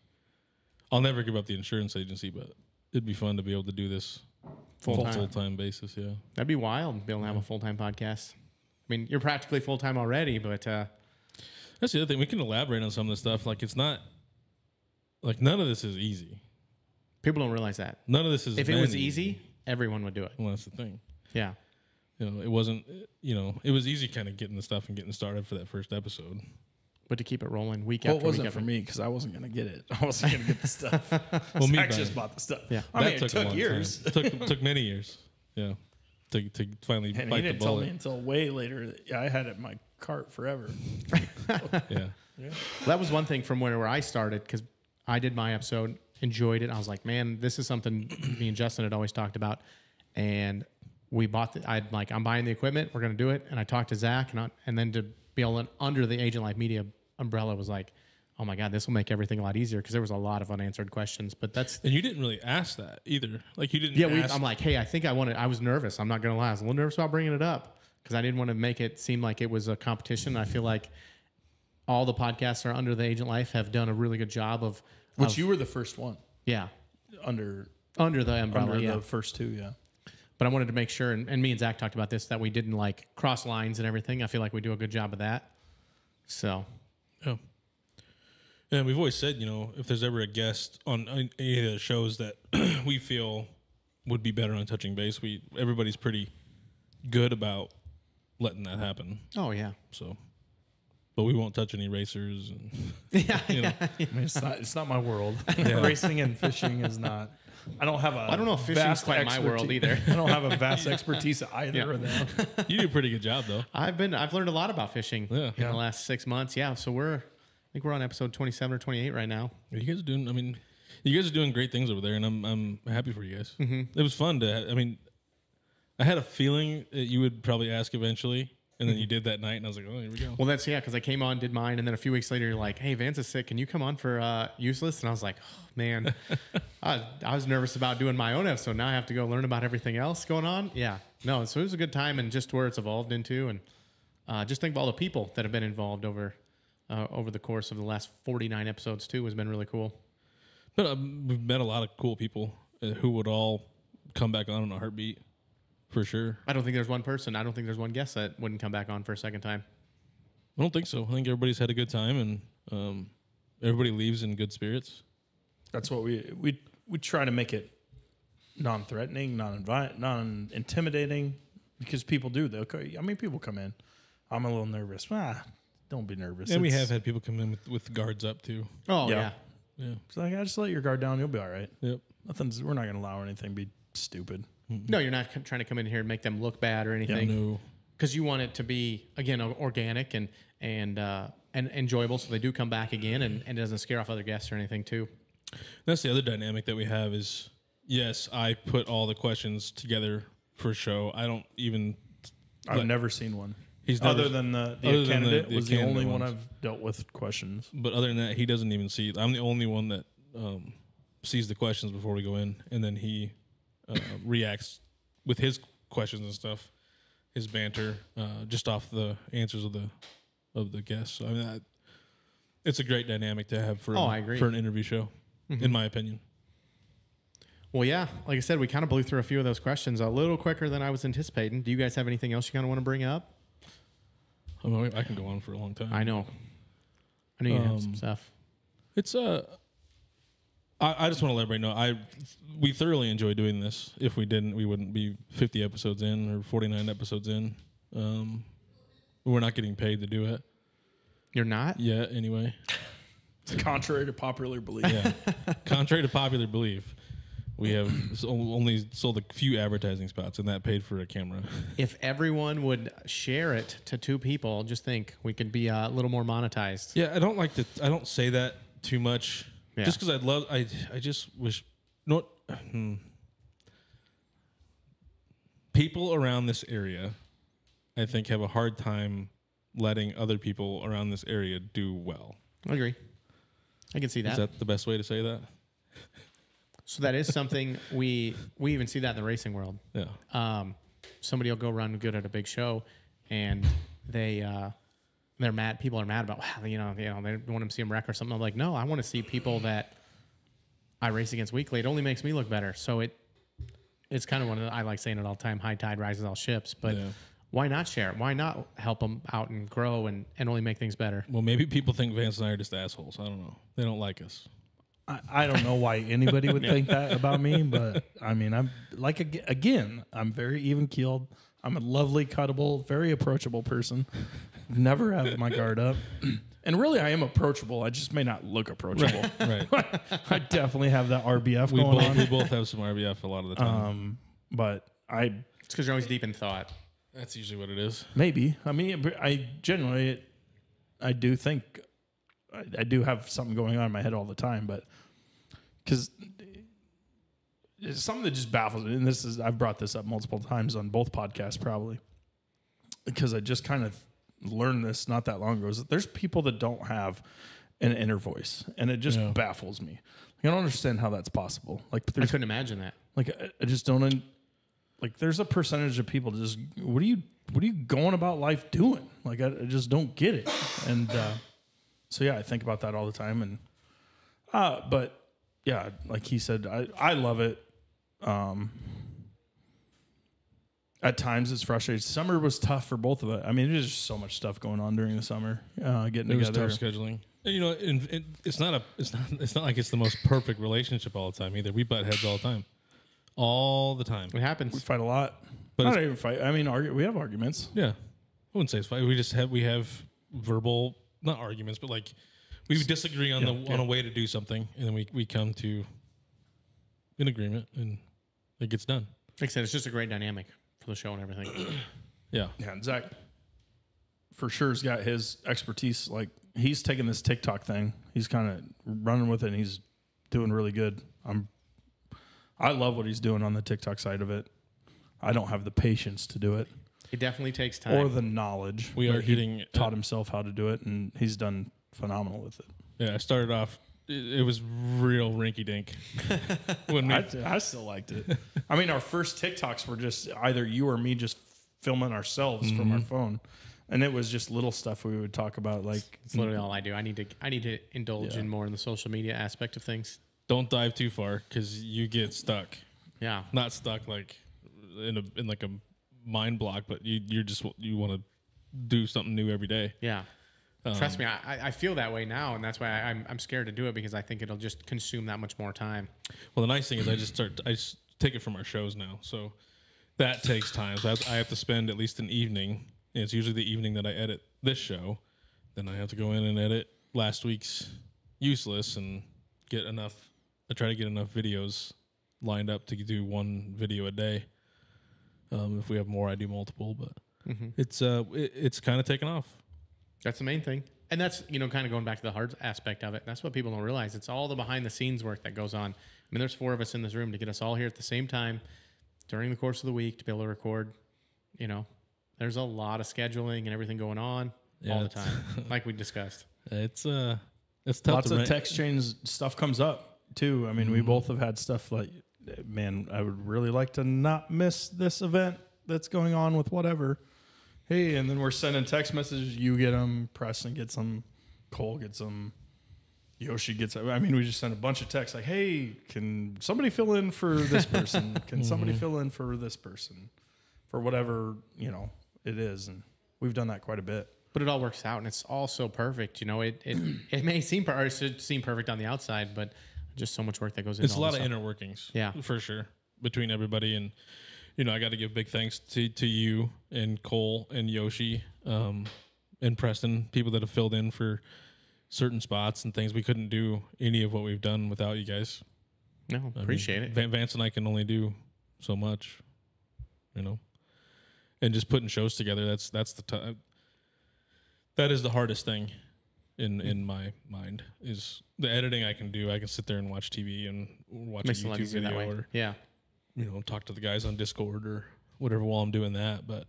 I'll never give up the insurance agency, but it'd be fun to be able to do this full-time basis, yeah. That'd be wild to be able to have a full-time podcast. I mean, you're practically full-time already, but... That's the other thing. We can elaborate on some of this stuff. Like, it's not... Like, none of this is easy. People don't realize that. None of this is... If it was easy, everyone would do it. Well, that's the thing. Yeah. It wasn't... it was easy kind of getting the stuff and getting started for that first episode. But to keep it rolling week after week. Well, it wasn't for me because I wasn't going to get it. I wasn't going to get the stuff. Well, Zach just bought the stuff. Yeah. I mean, it took years. took many years. Yeah. To finally And bite he the didn't tell bullet. me until way later. I had it in my cart forever. Yeah. That was one thing from where I started, because I did my episode, enjoyed it. I was like, man, this is something me and Justin had always talked about. And we bought I'm buying the equipment. We're going to do it. And I talked to Zach, and then to be able to, under the AgentLife Media umbrella, was like, oh my God, this will make everything a lot easier, because there was a lot of unanswered questions. But that's... And you didn't really ask that either. Like, you didn't ask... I'm like, hey, I think I was nervous. I'm not going to lie. I was a little nervous about bringing it up, because I didn't want to make it seem like it was a competition. I feel like all the podcasts that are under the AgentLife have done a really good job of... Which you were the first one. Yeah. Under the umbrella, under yeah. the first two, yeah. But I wanted to make sure, and me and Zach talked about this, that we didn't like cross lines and everything. I feel like we do a good job of that. So... Yeah. And we've always said, if there's ever a guest on any of the shows that we feel would be better on Touching Base, everybody's pretty good about letting that happen. Oh, yeah. So, but we won't touch any racers. And, Yeah. I mean, it's not my world. Racing and fishing is not. I don't know if fishing's quite my world either. I don't have a vast expertise at either of them. You do a pretty good job, though. I've learned a lot about fishing in the last 6 months. Yeah. So I think we're on episode 27 or 28 right now. You guys are doing great things over there, and I'm happy for you guys. Mm-hmm. It was fun I had a feeling that you would probably ask eventually, and then you did that night, and I was like, oh, here we go. Well, that's, because I came on, did mine, and then a few weeks later, you're like, hey, Vance is sick. Can you come on for Useless? And I was like, oh, man, I was nervous about doing my own episode. Now I have to go learn about everything else going on. Yeah. No, so it was a good time, and just where it's evolved into, and just think of all the people that have been involved over the course of the last 49 episodes, too, has been really cool. But we've met a lot of cool people who would all come back on in a heartbeat, for sure. I don't think there's one guest that wouldn't come back on for a second time. I don't think so. I think everybody's had a good time, and everybody leaves in good spirits. That's what we try to make it non-threatening, non-intimidating, because people do. People come in. I'm a little nervous. Don't be nervous. And we have had people come in with guards up too. Oh yeah. It's like, I just let your guard down. You'll be all right. Yep. We're not going to allow anything to be stupid. No, you're not trying to come in here and make them look bad or anything. Yeah, no. Because you want it to be, again, organic and enjoyable, so they do come back again, and it doesn't scare off other guests or anything too. That's the other dynamic that we have is, yes, I put all the questions together for a show. I've never seen one. Other than the candidate was the only one I've dealt with questions. But other than that, he doesn't even see it. I'm the only one that sees the questions before we go in, and then he reacts with his questions and stuff, his banter, just off the answers of the guests. So, I mean, it's a great dynamic to have for I agree. for an interview show, in my opinion. Well, yeah, like I said, we kind of blew through a few of those questions a little quicker than I was anticipating. Do you guys have anything else you kind of want to bring up? I mean, I can go on for a long time. I know you have some stuff. It's I just want to let everybody know we thoroughly enjoy doing this. If we didn't, we wouldn't be 50 episodes in or 49 episodes in. We're not getting paid to do it. You're not? Yeah, anyway. It's contrary to popular belief. Yeah. Contrary to popular belief, we have only sold a few advertising spots, and that paid for a camera. If everyone would share it to 2 people, just think we could be a little more monetized. Yeah, I don't say that too much. Yeah. Just because I just wish, people around this area, I think, have a hard time letting other people around this area do well. I agree. I can see that. Is that the best way to say that? So that is something we even see that in the racing world. Yeah. Somebody will go run good at a big show, and they're mad. People are mad about, wow, they want to see them wreck or something. I'm like, no, I want to see people that I race against weekly. It only makes me look better. So it's kind of one of the, I like saying it all the time, high tide rises all ships. But why not share it? Why not help them out and grow and only make things better? Well, maybe people think Vance and I are just assholes. I don't know. They don't like us. I don't know why anybody would think that about me, but I mean, I'm like, again, I'm very even keeled. I'm a lovely, cuttable, very approachable person. Never have my guard up. And really, I am approachable. I just may not look approachable. Right. I definitely have that RBF going on. We both have some RBF a lot of the time. But it's because you're always deep in thought. That's usually what it is. Maybe. I mean, I generally, I do think I do have something going on in my head all the time, but because it's something that just baffles me. And I've brought this up multiple times on both podcasts, probably because I just kind of learned this not that long ago. Is that there's people that don't have an inner voice, and it just baffles me. I don't understand how that's possible. Like, I couldn't imagine that. Like, I just don't. Like, there's a percentage of people just, what are you going about life doing? Like, I just don't get it. And so yeah, I think about that all the time. And but yeah, like he said, I love it. At times it's frustrating. Summer was tough for both of us. I mean, there's just so much stuff going on during the summer. Getting it was together. tough scheduling. And, you know, it's not like it's the most perfect relationship all the time either. We butt heads all the time. All the time. It happens. We fight a lot. But not even fight. I mean, we have arguments. Yeah. I wouldn't say it's fight. We have verbal, not arguments, but like we disagree on on a way to do something, and then we come to an agreement, and it gets done. Like I said, it's just a great dynamic for the show and everything. Yeah. Yeah, and Zach for sure has got his expertise. Like, he's taking this TikTok thing. He's kind of running with it, and he's doing really good. I love what he's doing on the TikTok side of it. I don't have the patience to do it. It definitely takes time. Or the knowledge. We are he taught himself how to do it, and he's done phenomenal with it. Yeah, I started off, it was real rinky-dink. I still liked it. I mean, our first TikToks were just either you or me just filming ourselves from our phone. And it was just little stuff we would talk about. Like, it's literally all I do. I need to indulge in more in the social media aspect of things. Don't dive too far because you get stuck. Yeah, not stuck like in like a mind block, but you want to do something new every day. Yeah, trust me, I feel that way now, and that's why I'm scared to do it because I think it'll just consume that much more time. Well, the nice thing is I just take it from our shows now, so that takes time. So I have to spend at least an evening. And it's usually the evening that I edit this show. Then I have to go in and edit last week's Useless and get enough. I try to get enough videos lined up to do one video a day. If we have more, I do multiple, but it's kind of taken off. That's the main thing. And that's, kind of going back to the hard aspect of it. That's what people don't realize. It's all the behind the scenes work that goes on. I mean, there's 4 of us in this room to get us all here at the same time during the course of the week to be able to record. There's a lot of scheduling and everything going on all the time, like we discussed. It's tough. Lots of text chains stuff comes up too. I mean, we both have had stuff like, man, I would really like to not miss this event that's going on with whatever. Hey, and then we're sending text messages. You get them. Preston gets them. Cole gets them. Yoshi gets, I mean, we just send a bunch of texts like, hey, can somebody fill in for this person? Can somebody fill in for this person? For whatever, you know, it is. And we've done that quite a bit. But it all works out, and it's all so perfect. You know, it may seem, or it should seem perfect on the outside, but just so much work that goes into it. It's a lot of inner workings. Yeah. For sure. Between everybody. And, you know, I got to give big thanks to you and Cole and Yoshi and Preston, people that have filled in for certain spots and things. We couldn't do any of what we've done without you guys. No, appreciate it. Vance and I can only do so much, you know. And just putting shows together, that's the that is the hardest thing in my mind. Is the editing I can do. I can sit there and watch TV and watch Makes a YouTube video or yeah, you know, talk to the guys on Discord or whatever while I'm doing that. But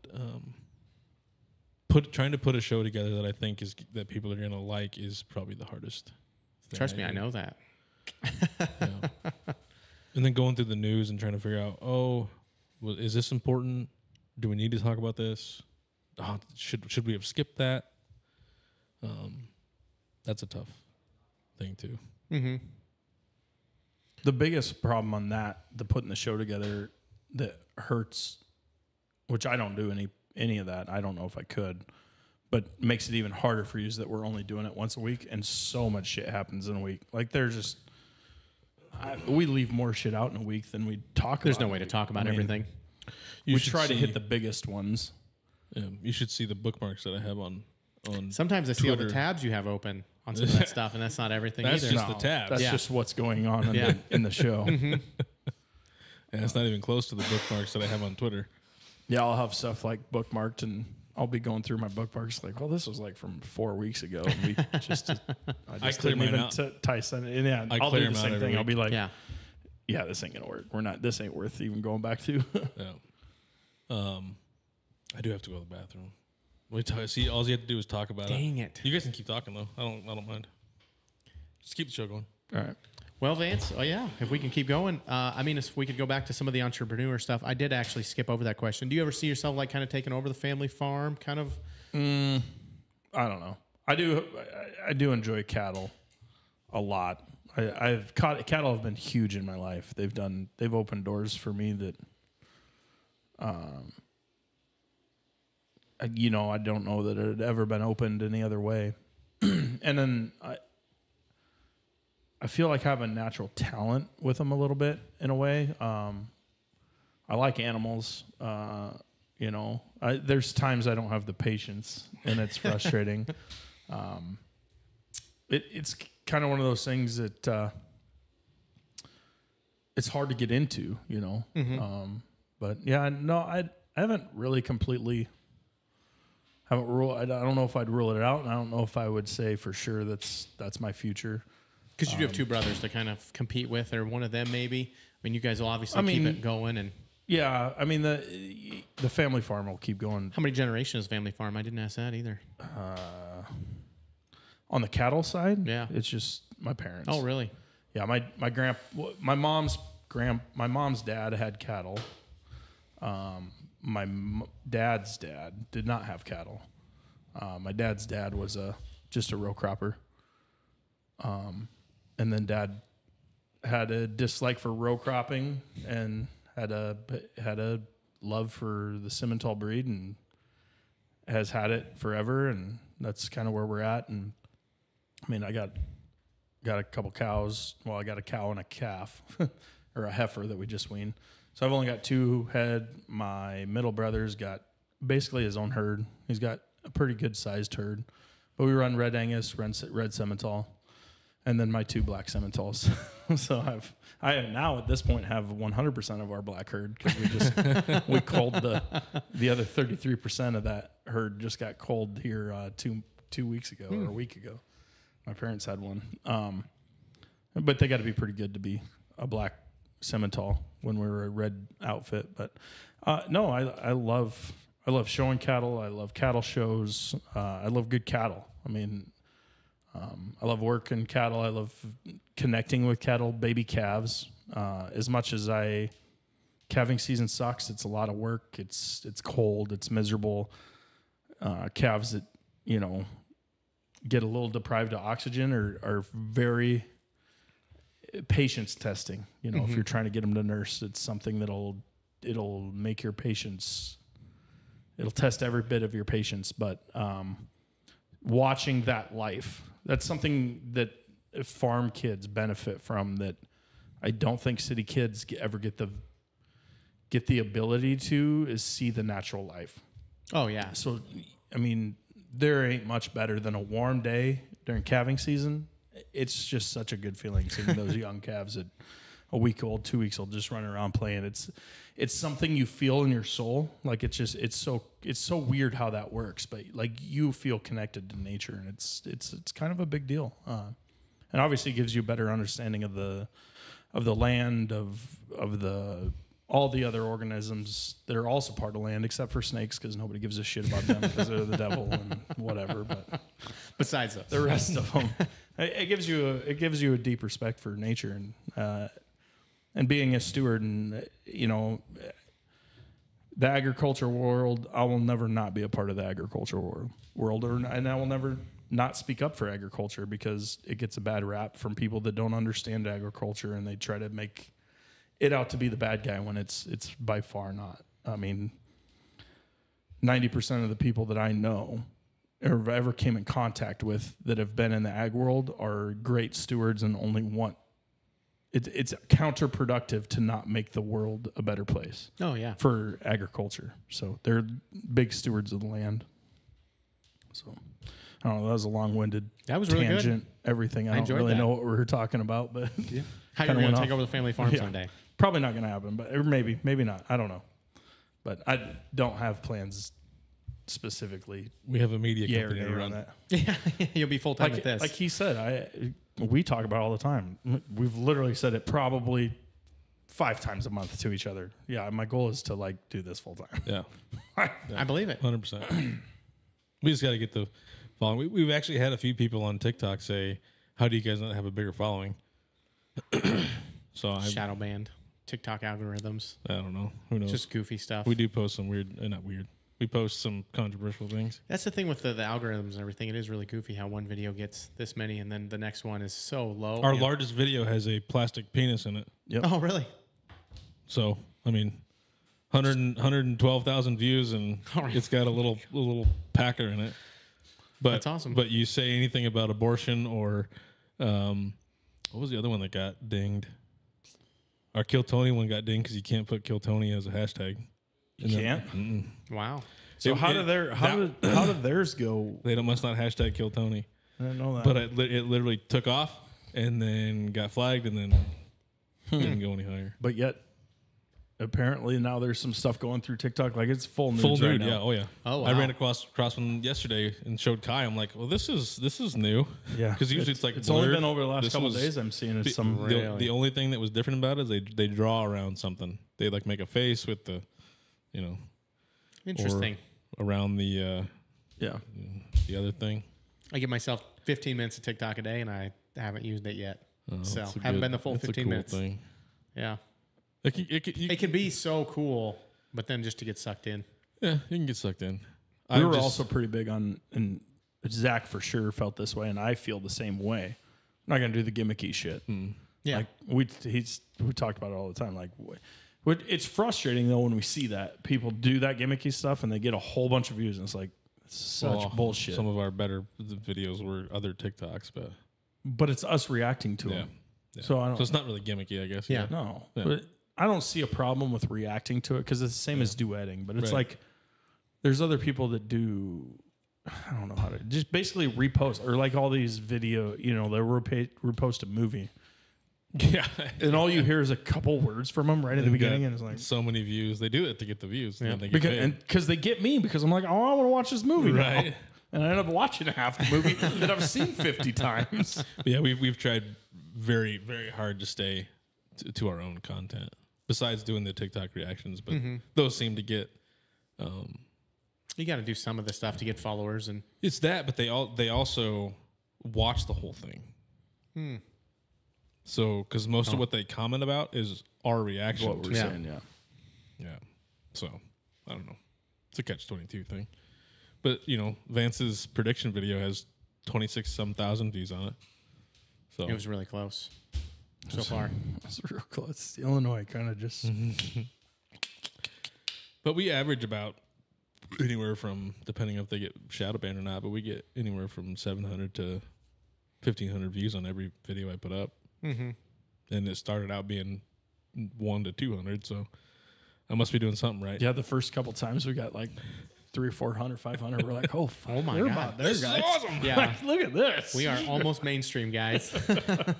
trying to put a show together that I think is that people are gonna like is probably the hardest thing. Trust me, I know that. Yeah. And then going through the news and trying to figure out, well, is this important? Do we need to talk about this? Should we have skipped that? That's a tough thing too. Mm-hmm. The biggest problem on that, the putting the show together that hurts, which I don't do any of that. I don't know if I could, but makes it even harder for you is that we're only doing it once a week, and so much shit happens in a week. Like there's just, we leave more shit out in a week than we talk about. There's no way to talk about everything. We try to hit the biggest ones. Yeah, you should see the bookmarks that I have on Sometimes I see all the Twitter. tabs you have open on some of that stuff, and that's not everything That's either. just the tabs. That's Yeah. just what's going on in the show. And it's not even close to the bookmarks that I have on Twitter. Yeah, I'll have stuff like bookmarked, and I'll be going through my bookmarks like, well, this was like from 4 weeks ago. And we I just clear didn't mine even out. Tyson. And yeah, I'll clear do the them out same every thing. I'll be week. like, yeah, this ain't gonna work. This ain't worth even going back to. Yeah. I do have to go to the bathroom. See, all you have to do is talk about it. Dang it. You guys can keep talking though. I don't mind. Just keep the show going. All right. Well, Vance, if we can keep going. I mean, if we could go back to some of the entrepreneur stuff. I did actually skip over that question. Do you ever see yourself like kind of taking over the family farm, kind of? I don't know. I do enjoy cattle a lot. Cattle have been huge in my life. They've opened doors for me that, I don't know that it had ever been opened any other way. And then I feel like I have a natural talent with them a little bit in a way. I like animals. There's times I don't have the patience, and it's frustrating. It's kind of one of those things that it's hard to get into, you know. Mm-hmm. But yeah, no, I haven't really completely. I don't know if I'd rule it out, and I don't know if I would say for sure that's my future. Because you do have two brothers to kind of compete with, or one of them maybe. I mean, you guys will obviously keep it going. And yeah, I mean the family farm will keep going. how many generations is family farm? I didn't ask that either. On the cattle side, Yeah. it's just my parents. Oh, really? Yeah, my mom's dad had cattle. My dad's dad did not have cattle. My dad's dad was just a row cropper. And then dad had a dislike for row cropping and had a love for the Simmental breed and has had it forever. And that's kind of where we're at. And I mean, I got a couple cows. Well, I got a cow and a calf or a heifer that we just weaned. So I've only got 2 head. My middle brother's got basically his own herd. He's got a pretty good sized herd, but we run red Angus, red Simmental, and then my 2 black Simmentals. So I have now at this point have 100% of our black herd because we culled the other 33% of that herd just got culled here 2 weeks ago or a week ago. My parents had one, but they got to be pretty good to be a black Simmental when we were a red outfit. But no, I love showing cattle. I love cattle shows. I love good cattle. I mean, I love working cattle. I love connecting with cattle, baby calves. As much as calving season sucks. It's a lot of work. It's cold. It's miserable. Calves that, get a little deprived of oxygen are very patience testing. You know, if you're trying to get them to nurse, it's something it'll make your patience. It'll test every bit of your patience. But watching that life, that's something that farm kids benefit from that I don't think city kids ever get the ability to, is see the natural life. Oh yeah. So, I mean, there ain't much better than a warm day during calving season. It's just such a good feeling seeing those young calves at a week old, 2 weeks old, just running around playing. It's something you feel in your soul. Like it's so weird how that works, but like you feel connected to nature, and it's kind of a big deal. And obviously it gives you a better understanding of the land, of the all the other organisms that are also part of land, except for snakes, because nobody gives a shit about them because they're the devil and whatever. But Besides us, the rest of them, it gives you a deep respect for nature and being a steward. And you know, the agriculture world, I will never not be a part of the agriculture world, and I will never not speak up for agriculture, because it gets a bad rap from people that don't understand agriculture, and they try to make it out to be the bad guy when it's by far not. I mean, 90% of the people that I know or ever came in contact with that have been in the ag world are great stewards and only want it's counterproductive to not make the world a better place. Oh yeah. For agriculture. So they're big stewards of the land. So I don't know, that was a long-winded really tangent. good. Everything. I don't really know what we were talking about, but yeah. How you're going to take over the family farm someday? Probably not going to happen, but or maybe not. I don't know. But I don't have plans specifically. We have a media company to around run. that. Yeah, you'll be full time at this. Like he said, we talk about it all the time. We've literally said it probably 5 times a month to each other. Yeah, my goal is to like do this full time. Yeah. I believe it. 100%. We just got to get the following. We've actually had a few people on TikTok say, "How do you guys not have a bigger following?" So Shadow banned TikTok algorithms. I don't know. Who knows? Just goofy stuff. We do post some weird, not weird. We post some controversial things. That's the thing with the algorithms and everything. It is really goofy how one video gets this many and then the next one is so low. Our largest video has a plastic penis in it. Yep. Oh, really? So, I mean, 112,000 views, and it's got a little packer in it. But that's awesome. But you say anything about abortion or what was the other one that got dinged? Our Kill Tony one got dinged because you can't put Kill Tony as a hashtag. You can't? Wow. So how did theirs go? They must not hashtag Kill Tony. I didn't know that. But it literally took off and then got flagged and then didn't go any higher. But yet, apparently now there's some stuff going through TikTok. Like it's full nude. Full right nude, now. yeah. Oh yeah. Oh, wow. I ran across one yesterday and showed Kai. I'm like, well, this is new. Yeah. Because usually it's like it's blurred. only been over the last This couple was- of days I'm seeing The, it some. the only thing that was different about it is they draw around something. They like make a face with the, Interesting. or around the the other thing. I give myself 15 minutes of TikTok a day and I haven't used it yet. So That's a haven't good- been the full that's a 15 cool minutes. thing. Yeah. It It can be so cool, but then just to get sucked in. yeah, you can get sucked in. We were also pretty big on, and Zach for sure felt this way, and I feel the same way. I'm not gonna do the gimmicky shit. Yeah. Like we talked about it all the time. Like, it's frustrating though when we see that people do that gimmicky stuff and they get a whole bunch of views, and it's like such bullshit. Some of our better videos were other TikToks, But it's us reacting to them. yeah. So I don't. So it's not really gimmicky, I guess. Yeah. No, Yeah. but I don't see a problem with reacting to it because it's the same as duetting. But it's Right. like there's other people that do. I don't know how to just basically repost or like all these video. They repost a movie. Yeah. And all you hear is a couple words from them right at the beginning, and it's like so many views. They do it to get the views. Yeah. They get because they get me because I'm like, oh, I want to watch this movie, now. Right. And I end up watching half the movie that I've seen 50 times. But yeah, we've tried very, very hard to stay to our own content. Besides doing the TikTok reactions, but those seem to get. You got to do some of the stuff to get followers, and It's that, but they also watch the whole thing. So, because most of what they comment about is our reaction. What we're Yeah. saying, yeah. Yeah. So, I don't know. It's a catch-22 thing. But, Vance's prediction video has 26-some thousand views on it. So It was really close so far. That's real close. Illinois kind of just. But we average about anywhere from, depending if they get shadow banned or not, but we get anywhere from 700 to 1,500 views on every video I put up. Mm-hmm. And it started out being 1 to 200, so I must be doing something right. Yeah, the first couple times we got like 300, 400, 500. We're like, oh my we're God. about there, This guys. is awesome. Yeah. Like, look at this. We are almost mainstream, guys.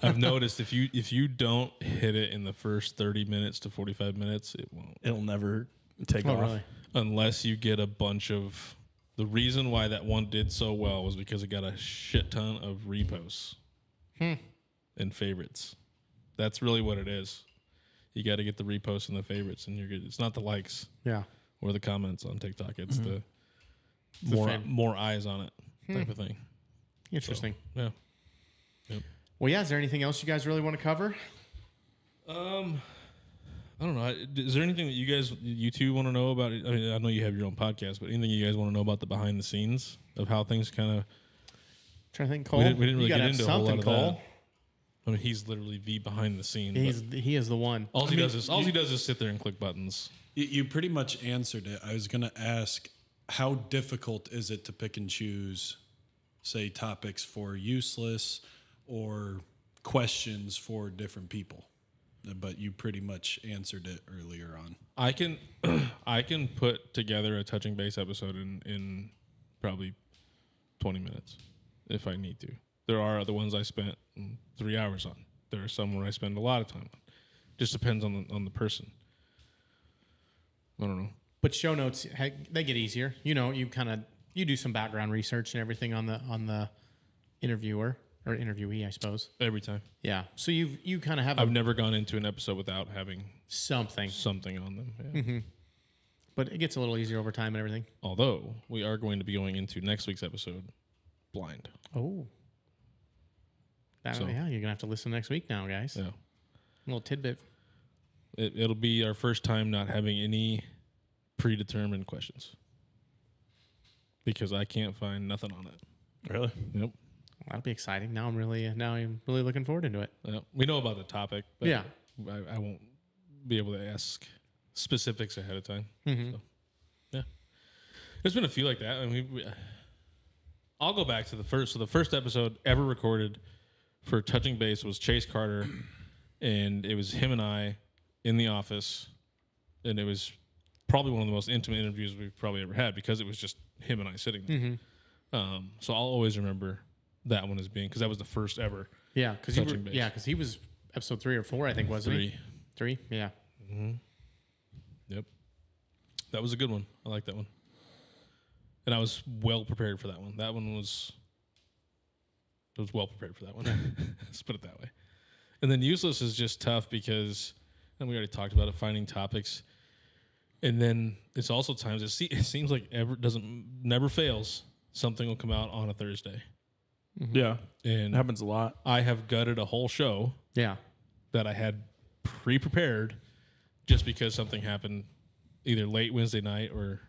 I've noticed if you don't hit it in the first 30 minutes to 45 minutes, it won't. It'll never take Oh, off. really? Unless you get a bunch of... The reason why that one did so well was because it got a shit ton of reposts and favorites. That's really what it is. You got to get the reposts and the favorites, and you're good. It's not the likes Yeah. or the comments on TikTok. It's the the fan. more eyes on it type of thing. Interesting. So, yeah. Well, yeah. Is there anything else you guys really want to cover? I don't know. Is there anything that you two want to know about it? I mean, I know you have your own podcast, but anything you guys want to know about the behind the scenes of how things kind of... Trying to think, Cole. We didn't really you gotta get have into a whole lot something, of Cole. that. I mean, he's literally the behind the scene. He is the one. All he does is sit there and click buttons. You pretty much answered it. I was going to ask, how difficult is it to pick and choose, say, topics for useless or questions for different people? But you pretty much answered it earlier on. I can put together a touching base episode in probably 20 minutes if I need to. There are other ones I spent 3 hours on. There are some where I spend a lot of time on. Just depends on the person. I don't know. But show notes, they get easier. You know, you do some background research and everything on the interviewer or interviewee, I suppose. Every time. Yeah. So you kind of have I've never gone into an episode without having something, on them. Yeah. but it gets a little easier over time and everything. Although we are going to be going into next week's episode blind. Oh. So- Yeah, you're gonna have to listen next week now, guys. Yeah. A little tidbit. It'll be our first time not having any predetermined questions because I can't find nothing on it. Really? Yep. That'll be exciting. Now I'm really looking forward into it. Yep. We know about the topic, but Yeah. I won't be able to ask specifics ahead of time. So, yeah. There's been a few like that. I mean, I'll go back to the first. So the first episode ever recorded for Touching Base was Chase Carter, and it was him and I in the office, and it was probably one of the most intimate interviews we've probably ever had because it was just him and I sitting there. So I'll always remember that one as being, because that was the first ever. Yeah, because Touching base. he was episode 3 or 4, I think, wasn't he? 3. Yeah. Yep. That was a good one. I like that one. And I was well prepared for that one. I was well prepared for that one. Let's put it that way. And then useless is just tough because, and we already talked about it, finding topics. And then it's also times it seems like never fails. Something will come out on a Thursday. Yeah. And It happens a lot. I have gutted a whole show Yeah. that I had pre-prepared just because something happened either late Wednesday night or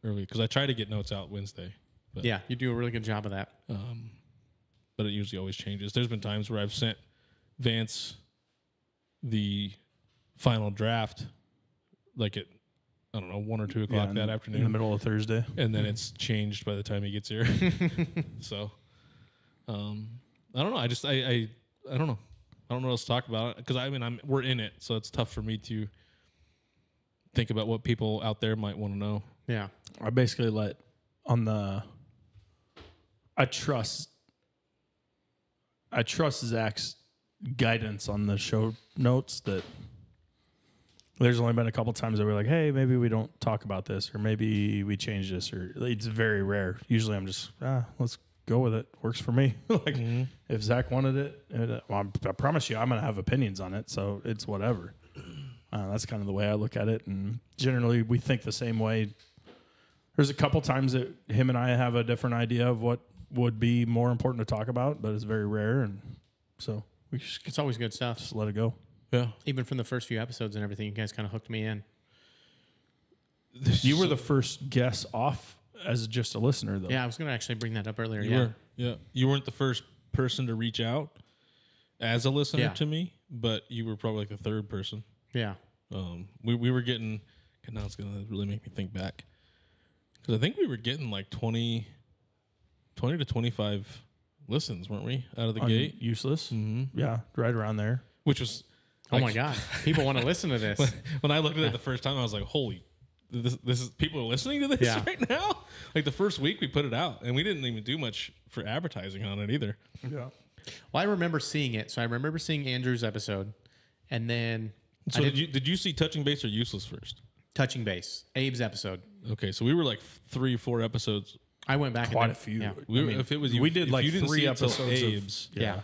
early. Because I try to get notes out Wednesday. But, Yeah, you do a really good job of that. but it usually always changes. There's been times where I've sent Vance the final draft like at, I don't know, 1 or 2 o'clock that afternoon. In the middle of Thursday. And then it's changed by the time he gets here. So, I don't know. I don't know. I don't know what else to talk about because we're in it, so it's tough for me to think about what people out there might want to know. Yeah. I basically I trust Zach's guidance on the show notes that there's only been a couple times that we're like, hey, maybe we don't talk about this or maybe we change this, or it's very rare. Usually I'm just, let's go with it. Works for me. Like if Zach wanted it, I promise you I'm going to have opinions on it. So it's whatever. That's kind of the way I look at it. And generally we think the same way. There's a couple times that him and I have a different idea of what would be more important to talk about, but it's very rare. And so we It's always good stuff. just let it go. Yeah. Even from the first few episodes and everything, you guys kind of hooked me in. You were the first guest off as just a listener, though. Yeah, I was going to actually bring that up earlier. You were. Yeah. You weren't the first person to reach out as a listener to me, but you were probably like the third person. Yeah. We were getting, and now it's going to really make me think back. Because I think we were getting like 20 to 25 listens, weren't we, out of the gate? Useless. Mm-hmm. Yeah, right around there. Which was, oh my God, people want to listen to this. When I looked at it the first time, I was like, holy, this is, people are listening to this right now? Like the first week we put it out, and we didn't even do much for advertising on it either. Yeah. Well, I remember seeing it. So I remember seeing Andrew's episode, and then So did you see Touching Base or Useless first? Touching Base, Abe's episode. Okay, so we were like 3 or 4 episodes. I went back Quite and a few. Yeah. If it was we did if like you didn't 3 see it till episodes Abe's, Yeah.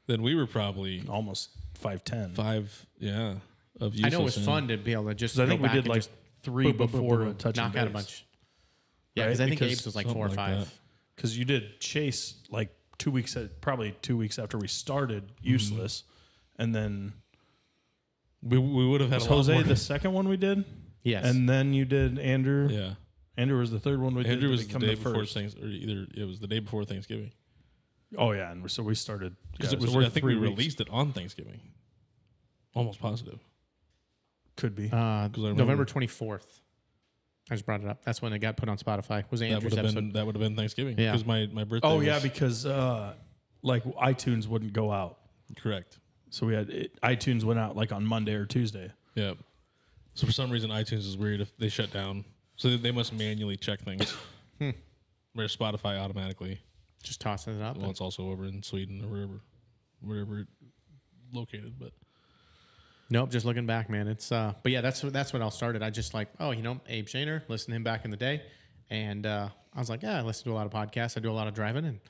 then we were probably almost 5-10. 5. Yeah, of Useless. I know it was fun to be able to just. I think go we back did and like just 3 boom, boom, boom, before boom, boom, Touching knock Base. out a bunch. Yeah, Right? because I think Because Abe's was like something 4 or like 5. that. Because you did Chase like 2 weeks, probably 2 weeks after we started Useless, and then We would have had was a lot Jose more. the second one we did. Yes. And then you did Andrew. Yeah, Andrew was the third one we did. Andrew to was the become day before first. things, or either it was the day before Thanksgiving. Oh yeah, and so we started Because yeah, it was, so we're I think we 3 weeks. released it on Thanksgiving. Almost positive. Could be. I remember- November 24th. I just brought it up. That's when it got put on Spotify. Was That Andrew's would have episode? been Thanksgiving. Yeah. Because my birthday. Oh was, yeah, because like iTunes wouldn't go out, correct. so we had iTunes went out like on Monday or Tuesday. Yeah. So for some reason, iTunes is weird if they shut down. So they must manually check things. Where Spotify automatically. Just tossing it up. Well, it's also over in Sweden or wherever it's located. But Nope, just looking back, man. It's but yeah, that's what all started. I just like, Abe Shaner, listened to him back in the day, and I was like, yeah, I listen to a lot of podcasts. I do a lot of driving, and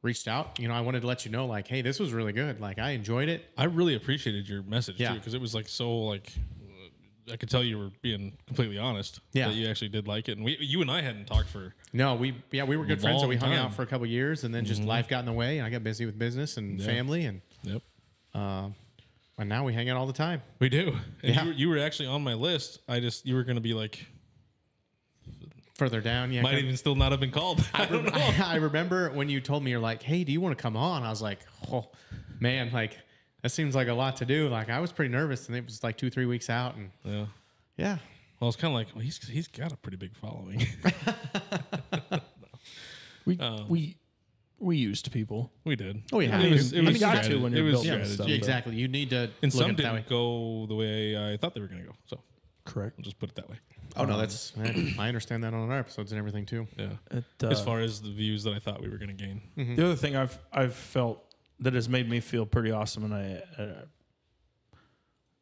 reached out. I wanted to let you know, like, hey, this was really good. Like, I enjoyed it. I really appreciated your message Yeah. too, because it was like so like I could tell you were being completely honest. Yeah. That you actually did like it, and you and I hadn't talked for. No, we were good friends, so we hung Long out time. for a couple years, and then just life got in the way, and I got busy with business and family, and Yep. and now we hang out all the time. We do. And Yeah. you were actually on my list. You were going to be like, Further down, yeah. might even still not have been called. I don't know. I remember when you told me, you're like, hey, do you want to come on? I was like, oh, man, like, that seems like a lot to do. Like, I was pretty nervous, and it was like 2-3 weeks out, and Yeah. yeah. Well, it's kind of like, well, he's got a pretty big following. We used people. We did. Oh, yeah. It was you got strategy. to when you're It was building strategy. stuff. Yeah, exactly. You need to And look some at it that way. didn't go the way I thought they were going to go. So Correct. we'll just put it that way. Oh, no, that's, I understand that on our episodes and everything, too. Yeah. It, As far as the views that I thought we were going to gain. The other thing I've felt that has made me feel pretty awesome, and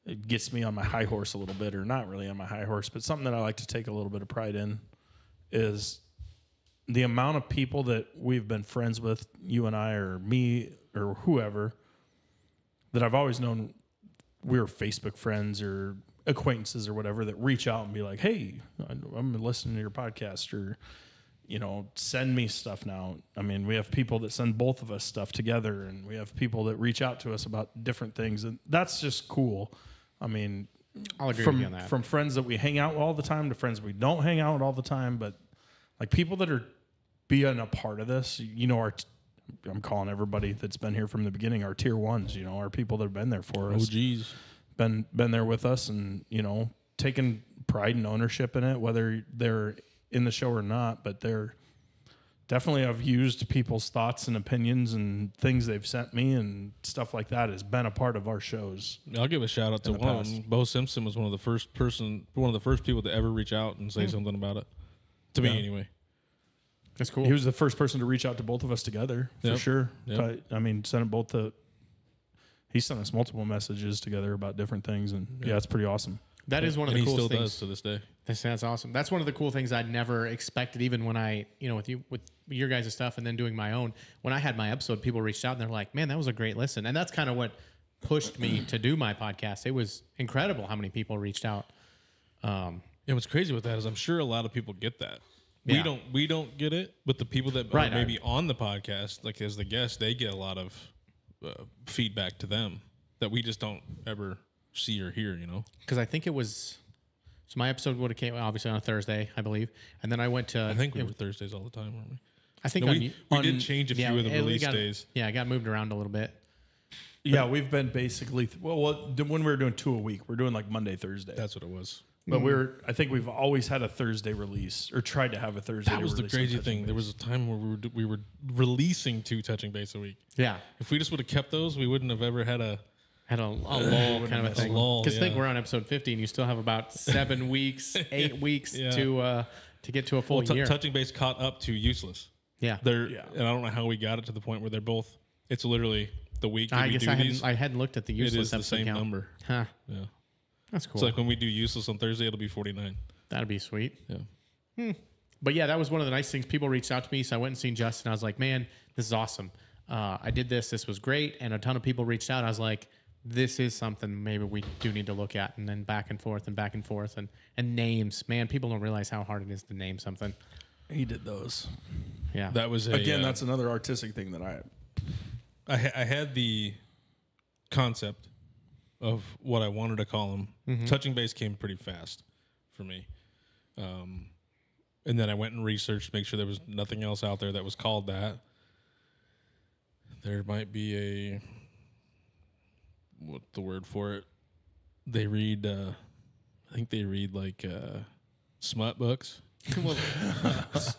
it gets me on my high horse a little bit, or not really on my high horse, but something that I like to take a little bit of pride in is the amount of people that we've been friends with, you and I, or me, or whoever, that I've always known we're Facebook friends or acquaintances or whatever, that reach out and be like, hey, I'm listening to your podcast, or send me stuff now. I mean, we have people that send both of us stuff together, and we have people that reach out to us about different things, and that's just cool. I mean, I'll agree with you on that. From friends that we hang out with all the time to friends we don't hang out with all the time, but like people that are being a part of this, I'm calling everybody that's been here from the beginning our tier ones, our people that have been there for us. Oh, geez. Been there with us, and taking pride and ownership in it, whether they're in the show or not, but they're definitely, I've used people's thoughts and opinions and things they've sent me and stuff like that has been a part of our shows. I'll give a shout out to the one. past. Bo Simpson was one of the first people to ever reach out and say something about it. To me, anyway. That's cool. He was the first person to reach out to both of us together, for Yep. sure. Yep. I mean, he sent us multiple messages together about different things, and yeah, it's pretty awesome. That is one of And the he coolest still things. does to this day. That's awesome. That's one of the cool things I never expected, even when I, with your guys' stuff and then doing my own. When I had my episode, people reached out and they're like, man, that was a great listen. And that's kind of what pushed me to do my podcast. It was incredible how many people reached out. And what's crazy with that is I'm sure a lot of people get that. Yeah. We don't get it, but the people that Right, are maybe on the podcast, like as the guest, they get a lot of feedback to them that we just don't ever see or hear, Because I think it was So my episode would have came obviously on a Thursday, I believe, and then I went to. I think we were Thursdays all the time, weren't we? I think No, on, we did change a few of the release days. Yeah, it got moved around a little bit. Yeah, we've been basically when we were doing 2 a week, we're doing like Monday, Thursday. That's what it was. But I think we've always had a Thursday release or tried to have a Thursday. That was the crazy thing. There was a time where we were releasing 2 touching base a week. Yeah, If we just would have kept those, we wouldn't have ever had a lull kind of a thing. lull, Because yeah. think we're on episode 50, and you still have about 7 weeks, 8 weeks Yeah. to get to a full year. touching base caught up to useless. Yeah, And I don't know how we got it to the point where they're both. It's literally the week that I we guess do I these. hadn't looked at the It useless is the episode same count. number. Huh, Yeah. that's cool. It's like when we do useless on Thursday, it'll be 49. That'd be sweet. Yeah. But yeah, that was one of the nice things. People reached out to me, so I went and seen Justin. I was like, man, this is awesome. I did this. This was great. And a ton of people reached out. I was like, this is something maybe we do need to look at. And then back and forth. And names. Man, people don't realize how hard it is to name something. He did those. Yeah. That was Again, that's another artistic thing that I had the concept of what I wanted to call them. Mm-hmm. Touching base came pretty fast for me. And then I went and researched to make sure there was nothing else out there that was called that. There might be what's the word for it? They read, I think they read like smut books. It's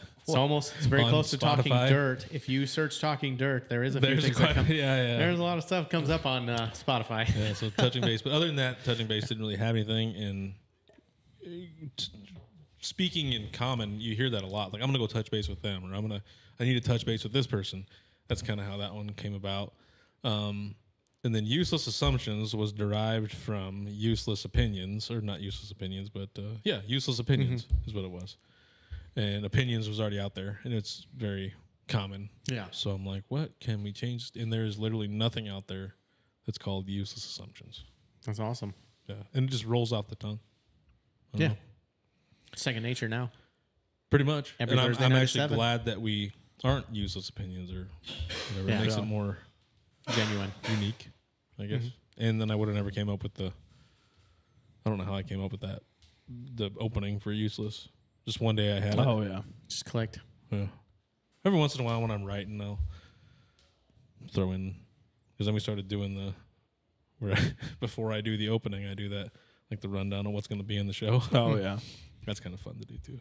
very on close to Talking Spotify. Dirt. If you search Talking Dirt, there is a few things that come. Yeah. There's a lot of stuff comes up on Spotify. Yeah, so touching base. But other than that, touching base didn't really have anything. And speaking in common, you hear that a lot. Like, I'm going to go touch base with them, or I need to touch base with this person. That's kind of how that one came about. And then useless assumptions was derived from useless opinions, or not useless opinions, but useless opinions is what it was. And opinions was already out there, and it's very common. Yeah. So I'm like, what can we change? And there is literally nothing out there that's called useless assumptions. That's awesome. Yeah, and it just rolls off the tongue. I don't Yeah. know. Second nature now. Pretty much. Every And Thursday I'm night at actually 7. glad that we aren't useless opinions or whatever. Yeah. It makes Yeah. it more Genuine. unique, I guess. And then I would have never came up with I don't know how I came up with that, the opening for useless. Just one day I had it. Oh yeah. Just clicked. Yeah. Every once in a while when I'm writing, I'll throw in, because then we started doing before I do the opening, I do that, like the rundown of what's going to be in the show. Oh yeah. That's kind of fun to do too.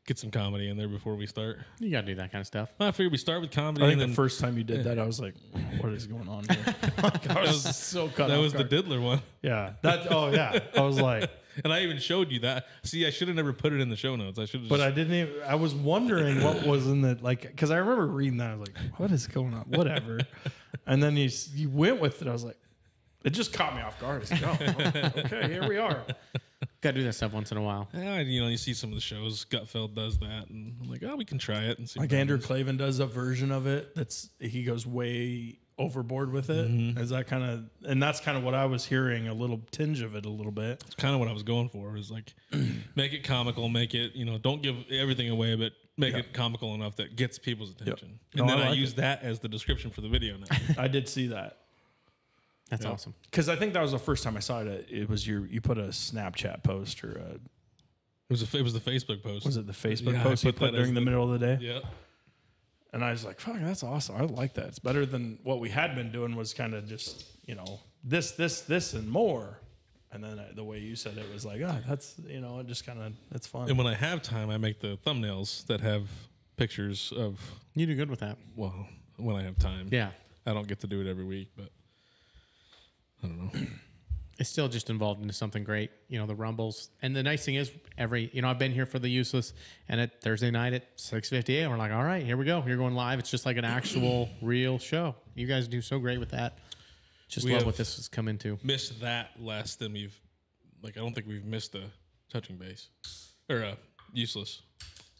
Get some comedy in there before we start. You got to do that kind of stuff. I figured we start with comedy. I think and the then first time you did that, I was like, "What is going on here?" I was so cut that off was guard. the Diddler one. Yeah. That. Oh yeah. I was like, And I even showed you that. See, I should have never put it in the show notes. I should have. but I didn't even. I was wondering what was in the because I remember reading that. I was like, "What is going on?" Whatever. And then you went with it. I was like, it just caught me off guard. I was like, oh, okay, here we are. Got to do that stuff once in a while. Yeah, you see some of the shows. Gutfeld does that, and I'm like, oh, we can try it and see. Like what Andrew happens. Clavin does a version of it he goes way overboard with it. Is that kind of, and that's kind of what I was hearing, a little tinge of it a little bit. It's kind of what I was going for. Is like, make it comical, make it, don't give everything away, but make it comical enough that gets people's attention. No, And then I I like use that as the description for the video now. I did see that. That's awesome. Because I think that was the first time I saw it. It was you put a Snapchat post or It was the Facebook post. was it the Facebook Yeah, I post you put put that as during the middle of the day? Yeah. And I was like, fuck, that's awesome. I like that. It's better than what we had been doing was kind of just, this, and more. And then the way you said it was like, that's, it just kind of, it's fun. And when I have time, I make the thumbnails that have pictures of, You do good with that. well, when I have time. Yeah. I don't get to do it every week, but I don't know. It's still just involved into something great, the Rumbles. And the nice thing is I've been here for the Useless, and at Thursday night at 6:58, we're like, all right, here we go. You're going live. It's just like an actual real show. You guys do so great with that. Just We love have what this has come into. Missed that less than I don't think we've missed a touching base or useless.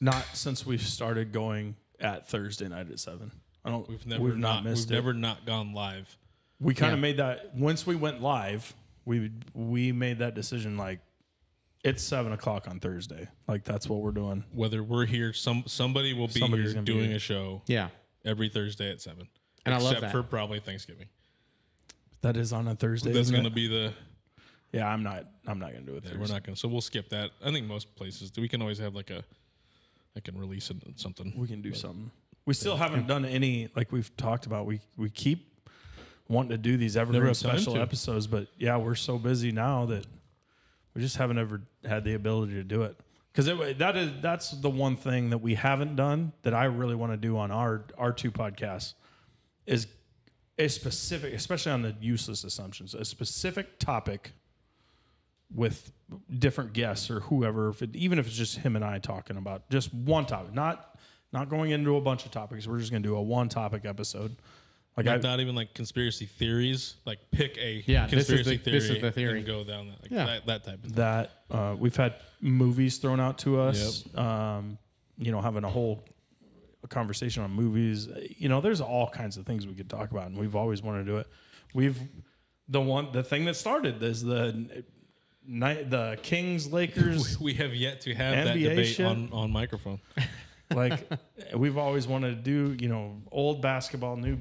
Not since we've started going at Thursday night at 7. We've never missed it. never not gone live. We kind of made that once we went live. We made that decision like it's 7 o'clock on Thursday. Like that's what we're doing. Whether we're here, somebody will be Somebody's here gonna be doing here. a show Yeah. every Thursday at 7. And I love except that. for probably Thanksgiving. That is on a Thursday. That's isn't going to it? be Yeah, I'm not going to do it. Yeah, we're not going to. So we'll skip that. I think most places we can always have like I can release something. We can do something. We still haven't done any, like we've talked about. We keep wanting to do these evergreen special episodes, but yeah, we're so busy now that we just haven't ever had the ability to do it. Because that's the one thing that we haven't done that I really want to do on our two podcasts is a specific, especially on the useless assumptions, a specific topic with different guests or whoever, even if it's just him and I talking about just one topic, not going into a bunch of topics. We're just going to do a one topic episode. Like not even like conspiracy theories. Like pick a conspiracy theory. This is the theory. And go down that. Like that type of thing. That we've had movies thrown out to us. Yep. Having a whole conversation on movies. There's all kinds of things we could talk about, and we've always wanted to do it. The thing that started is the Kings Lakers. We have yet to have NBA that debate on microphone. Like we've always wanted to do, old basketball, new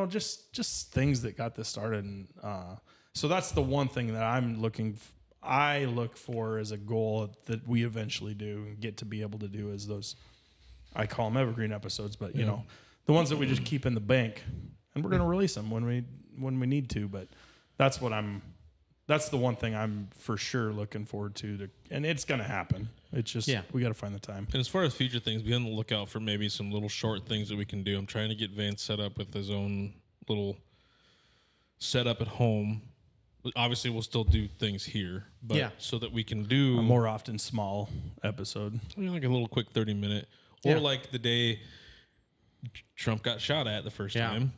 just things that got this started. And so that's the one thing that I look for as a goal that we eventually do and get to be able to do is those, I call them evergreen episodes, but the ones that we just keep in the bank, and we're going to release them when we need to. But that's the one thing I'm for sure looking forward to, and it's going to happen. It's just, we got to find the time. And as far as future things, be on the lookout for maybe some little short things that we can do. I'm trying to get Vance set up with his own little setup at home. Obviously, we'll still do things here, but so that we can do a more often small episode. Like a little quick 30-minute. Or like the day Trump got shot at the first time.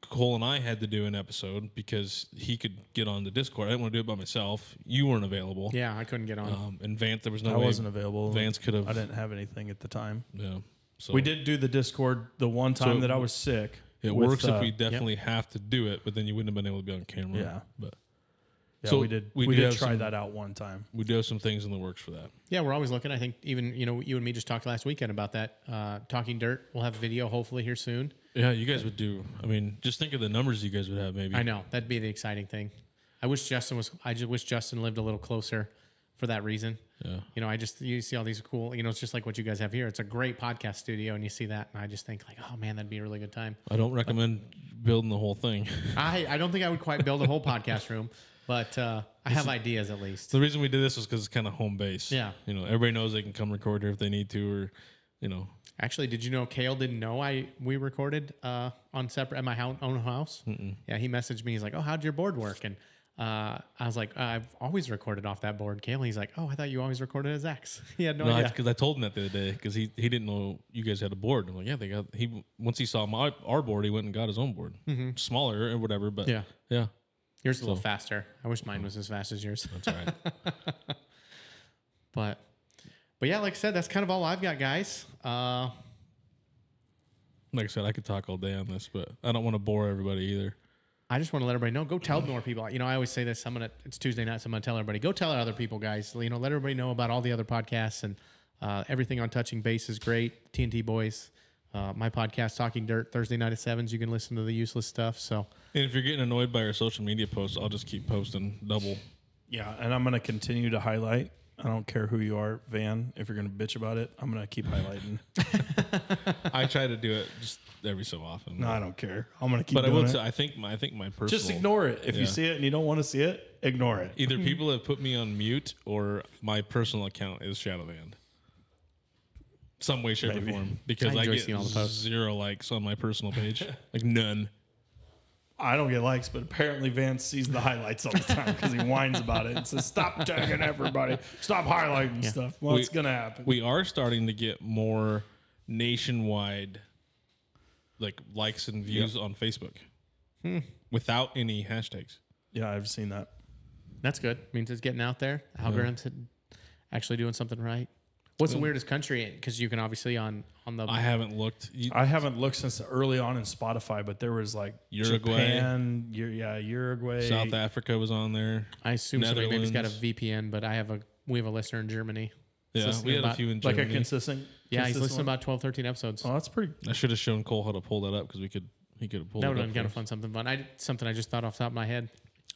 Cole and I had to do an episode because he could get on the Discord. I didn't want to do it by myself. You weren't available. Yeah, I couldn't get on. And Vance, there was no way. I wasn't available. Vance could have. I didn't have anything at the time. Yeah. So we did do the Discord the one time that I was sick. It works if we definitely have to do it, but then you wouldn't have been able to be on camera. Yeah. But so we did try that out one time. We do have some things in the works for that. Yeah, we're always looking. I think even, you and me just talked last weekend about that. Talking Dirt. We'll have video hopefully here soon. Yeah, you guys would do. I mean, just think of the numbers you guys would have. Maybe I know that'd be the exciting thing. I just wish Justin lived a little closer for that reason. Yeah. You see all these cool. It's just like what you guys have here. It's a great podcast studio, and you see that, and I just think like, oh man, that'd be a really good time. I don't recommend building the whole thing. I don't think I would quite build a whole podcast room, but I have ideas at least. The reason we did this was because it's kind of home base. Yeah. Everybody knows they can come record here if they need to, or Actually, did you know Kale didn't know we recorded on separate at my own house? Mm-mm. Yeah, he messaged me. He's like, "Oh, how'd your board work?" And I was like, "I've always recorded off that board." Kale, he's like, "Oh, I thought you always recorded as X." He had no idea. Because I told him that the other day because he didn't know you guys had a board. I'm like, yeah, once he saw our board, he went and got his own board, smaller or whatever. But yeah, yours is a little faster. I wish mine was as fast as yours. That's all right. But yeah, like I said, that's kind of all I've got, guys. Like I said, I could talk all day on this, but I don't want to bore everybody either. I just want to let everybody know. Go tell more people. I always say this. It's Tuesday night, so I'm going to tell everybody. Go tell other people, guys. Let everybody know about all the other podcasts and everything on Touching Base is great. TNT Boys, my podcast, Talking Dirt, Thursday night at 7s. You can listen to the useless stuff. So, and if you're getting annoyed by our social media posts, I'll just keep posting double. Yeah, and I'm going to continue to highlight. I don't care who you are, Van. If you're going to bitch about it, I'm going to keep highlighting. I try to do it just every so often. No, I don't care. I'm going to keep doing it. But I will say, I think my personal... Just ignore it. If you see it and you don't want to see it, ignore it. Either people have put me on mute or my personal account is Shadowband. Some way, shape, or form. Because I get all the 0 likes on my personal page. Like none. I don't get likes, but apparently Vance sees the highlights all the time because he whines about it and says, "Stop tagging everybody, stop highlighting stuff." Well, it's gonna happen. We are starting to get more nationwide, likes and views on Facebook, without any hashtags. Yeah, I've seen that. That's good. Means it's getting out there. Algorithms actually doing something right. What's the weirdest country? Because you can obviously on the. I haven't looked. I haven't looked since early on in Spotify, but there was Uruguay, Japan, Uruguay, South Africa was on there. I assume somebody maybe's got a VPN, but we have a listener in Germany. Yeah, we had a few in Germany. Like a consistent. Yeah, he's listening about 12, 13 episodes. Oh, that's pretty. I should have shown Cole how to pull that up because he could have pulled it up. That would have been kind of fun. Something fun. I just thought off the top of my head.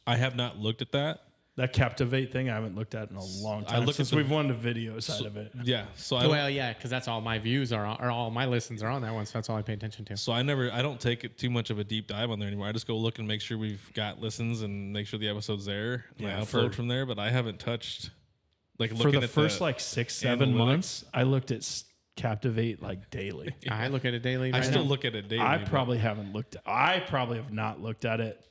I have not looked at that. That Captivate thing I haven't looked at in a long time since we've won the video side of it. Yeah. So because that's all my views are on, or all my listens are on that one, so that's all I pay attention to. So I don't take it too much of a deep dive on there anymore. I just go look and make sure we've got listens and make sure the episode's there. And I upload from there, but I haven't touched for the first 6-7 months. I looked at Captivate like daily. I look at it daily. I still look at it daily. I probably have not looked at it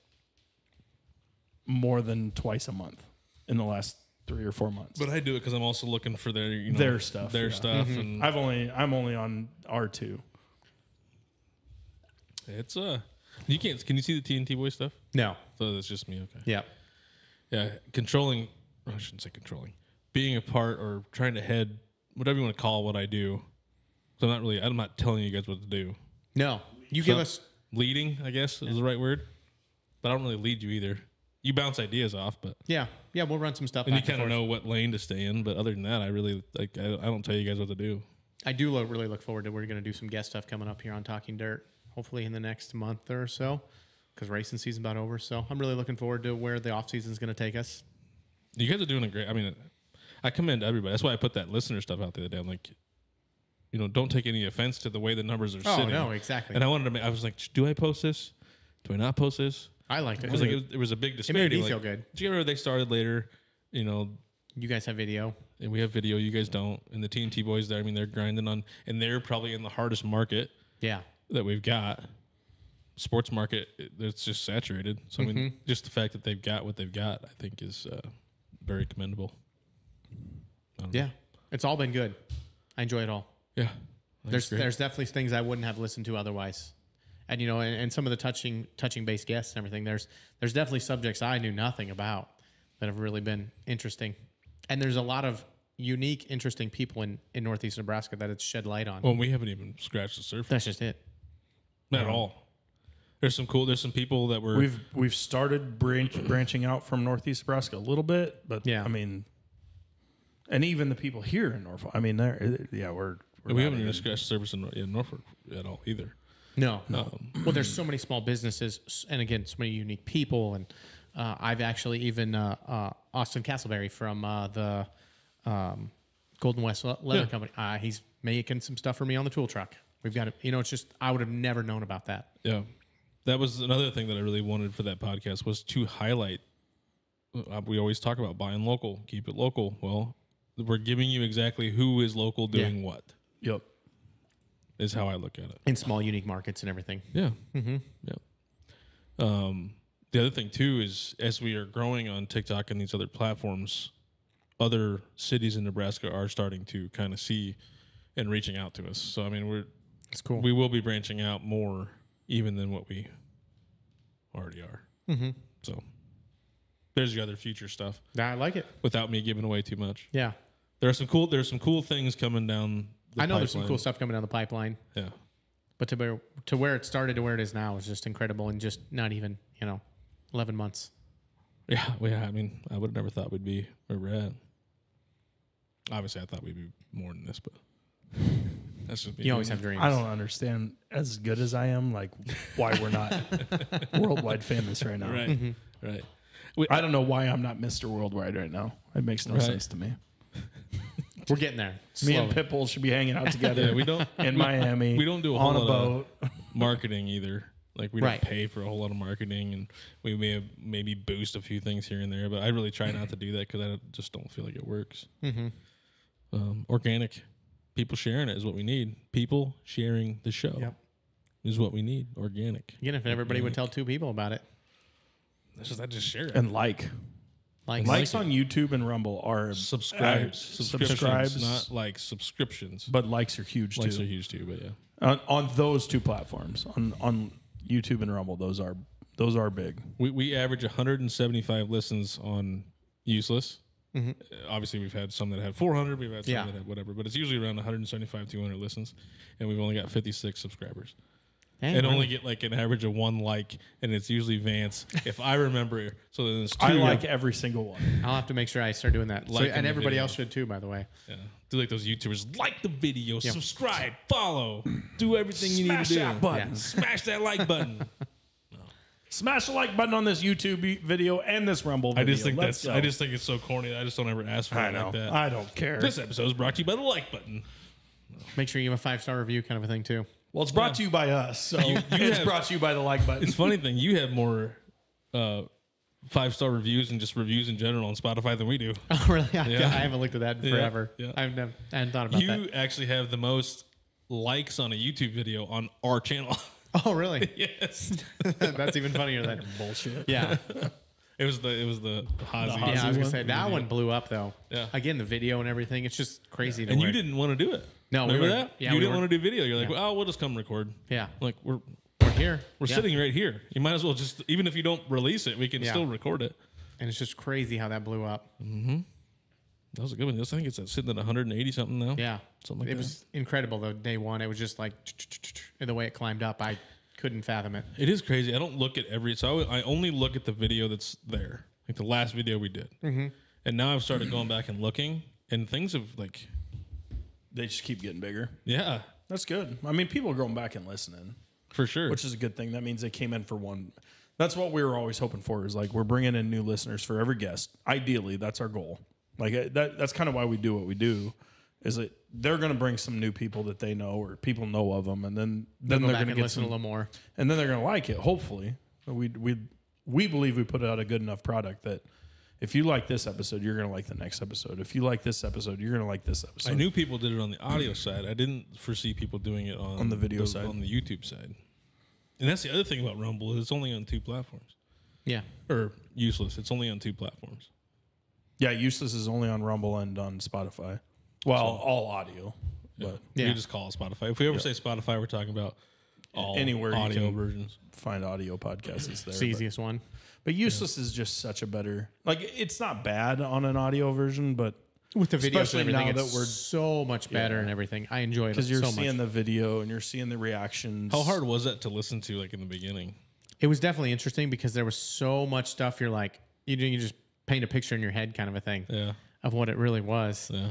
more than twice a month in the last 3 or 4 months. But I do it because I'm also looking for their their stuff. And I'm only on R2. It's you can't. Can you see the TNT Boy stuff? No. So that's just me. Okay. Yeah. Yeah. Controlling. I shouldn't say controlling. Being a part or trying to head whatever you want to call what I do. So I'm not telling you guys what to do. No. You give us leading, I guess is the right word. But I don't really lead you either. You bounce ideas off, but yeah, we'll run some stuff. And you kind of know what lane to stay in. But other than that, I really I don't tell you guys what to do. I do really look forward to. We're going to do some guest stuff coming up here on Talking Dirt, hopefully in the next month or so, because racing season's about over. So I'm really looking forward to where the off season's going to take us. You guys are doing a great. I mean, I commend everybody. That's why I put that listener stuff out the other day. I'm like, don't take any offense to the way the numbers are sitting. Oh no, exactly. And I was like, do I post this? Do I not post this? I liked it. Because it was a big disparity. It made me feel good. Did you remember they started later? You guys have video. And we have video. You guys don't. And the TNT boys there, I mean, they're grinding on, and they're probably in the hardest market. Yeah. That we've got. Sports market, it's just saturated. So I mean, just the fact that they've got what they've got, I think, is very commendable. Yeah, it's all been good. I enjoy it all. Yeah. There's definitely things I wouldn't have listened to otherwise. And and some of the touching based guests and everything, there's definitely subjects I knew nothing about that have really been interesting. And there's a lot of unique, interesting people in Northeast Nebraska that it's shed light on. Well, we haven't even scratched the surface. That's just it. Not at all. There's some people that were we've started branching out from Northeast Nebraska a little bit, but yeah. I mean, and even the people here in Norfolk. I mean, we haven't even scratched the surface in Norfolk at all either. No. Well, there's so many small businesses, and again, so many unique people. And I've actually even Austin Castleberry from the Golden West Leather Company. He's making some stuff for me on the tool truck. We've got it. It's just I would have never known about that. Yeah, that was another thing that I really wanted for that podcast was to highlight. We always talk about buying local, keep it local. Well, we're giving you exactly who is local doing what. Yep. Is how I look at it. In small, unique markets and everything. Yeah. Mm-hmm. Yeah. The other thing, too, is as we are growing on TikTok and these other platforms, other cities in Nebraska are starting to kind of see and reaching out to us. So, I mean, it's cool. We will be branching out more even than what we already are. Mm-hmm. So, there's the other future stuff. I like it. Without me giving away too much. Yeah. There's some cool things coming down the pipeline. There's some cool stuff coming down the pipeline. Yeah. But to where it started to where it is now is just incredible in just not even, 11 months. Yeah. I mean, I would have never thought we'd be where we're at. Obviously, I thought we'd be more than this, but that's just me. You always have dreams. I don't understand, as good as I am, like why we're not worldwide famous right now. Right. Mm-hmm. Right. I don't know why I'm not Mr. Worldwide right now. It makes no sense to me. We're getting there. Me and Pitbull should be hanging out together. Yeah, we don't in Miami. We don't do on a lot boat of marketing either. Like we don't pay for a whole lot of marketing, and we maybe boost a few things here and there. But I really try not to do that because I just don't feel like it works. Mm-hmm. Organic, people sharing it is what we need. People sharing the show is what we need. Organic. Again, if everybody would tell 2 people about it, I just share it and likes on YouTube and Rumble are subscribes, not like subscriptions. But likes are huge too. Likes are huge too, but yeah. On those 2 platforms, on YouTube and Rumble, those are big. We average 175 listens on Useless. Mm-hmm. Obviously, we've had some that had 400. We've had some that had whatever, but it's usually around 175, 200 listens, and we've only got 56 subscribers. And only get like an average of 1 like, and it's usually Vance. If I remember, so then it's 2. I like every single one. I'll have to make sure I start doing that. And everybody else should too, by the way. Yeah. Do like those YouTubers. Like the video, subscribe, follow, do everything you need to do. Smash that button. Yeah. Smash that like button. No. Smash the like button on this YouTube video and this Rumble video. I just think it's so corny. I just don't ever ask for it like that. I don't care. This episode is brought to you by the like button. Make sure you give a 5-star review kind of a thing too. Well, it's brought to you by us, so it's brought to you by the like button. It's funny thing, you have more 5-star reviews and just reviews in general on Spotify than we do. Oh, really? I haven't looked at that in forever. Yeah. I hadn't thought about that. You actually have the most likes on a YouTube video on our channel. Oh, really? Yes. That's even funnier than Bullshit. Yeah. It was the Hazy. Yeah, I was gonna say that one blew up though. Yeah. Again, the video and everything. It's just crazy. And you didn't want to do it. No, remember we were, that? Yeah, you we didn't were, want to do video. You're like, yeah. well, we'll just come record. Yeah. Like we're here. We're sitting right here. You might as well just, even if you don't release it, we can Yeah. still record it. And it's just crazy how that blew up. That was a good one. I think it's sitting at 180 something now. Yeah. Something like it that. was incredible though. Day one, it was just like the way it climbed up. I couldn't fathom it. It is crazy. I don't look at so I only look at the video that's there, like the last video we did. Mm-hmm. And now I've started going back and looking, and things have like, They just keep getting bigger. yeah, That's good. I mean, people are going back and listening, for sure. which is a good thing. That means they came in for one. That's what we were always hoping for, is like we're bringing in new listeners for every guest. Ideally, that's our goal. Like that's kind of why we do what we do, is that they're going to bring some new people that they know or people know of them, and then they're Go going back to and get listen some, a little more. and then they're going to like it. Hopefully, we believe we put out a good enough product that if you like this episode, you're going to like the next episode. If you like this episode, you're going to like this episode. I knew people did it on the audio side. I didn't foresee people doing it on the video side. on the YouTube side. And that's the other thing about Rumble, is it's only on 2 platforms. Yeah. Or Useless. It's only on 2 platforms. Yeah, Useless is only on Rumble and on Spotify. Well, all audio, but Yeah. We just call it Spotify. If we ever say Spotify, we're talking about all Anywhere you audio can versions. find audio podcasts is there. It's the easiest one. But Useless is just such a better, like, it's not bad on an audio version, but With the videos especially and everything, now it's that we're, so much better and everything. I enjoy it because you're so seeing much. the video and you're seeing the reactions. How hard was that to listen to, like in the beginning? It was definitely interesting because there was so much stuff. You're like, you just paint a picture in your head, kind of a thing, Yeah. of what it really was. Yeah.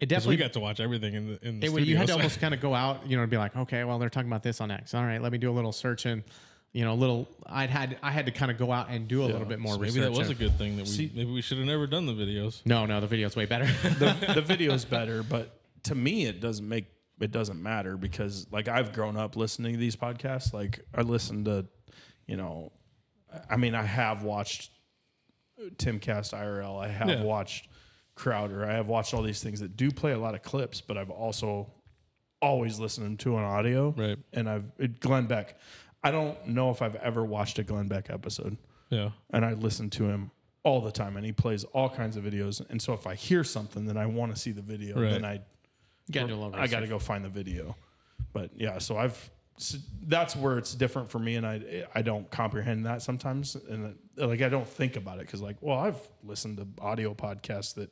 It Because definitely we got to watch everything in the studio. you had to almost kind of go out, and be like, okay, well, they're talking about this on X. All right, let me do a little search and, I had to kind of go out and do a little bit more research. Maybe that was a of- good thing that maybe we should have never done the videos. No, the video's way better. the video's better, but to me, it doesn't matter because, like, I've grown up listening to these podcasts. Like, I listen to, I have watched Timcast IRL. I have watched Crowder. I have watched all these things that do play a lot of clips, but I've also always listened to an audio. Right. And Glenn Beck. I don't know if I've ever watched a Glenn Beck episode. Yeah. And I listen to him all the time, and he plays all kinds of videos. And so if I hear something, then I want to see the video. Right. Then I got to go find the video. But yeah, so that's where it's different for me, and I don't comprehend that sometimes, and I don't think about it because I've listened to audio podcasts that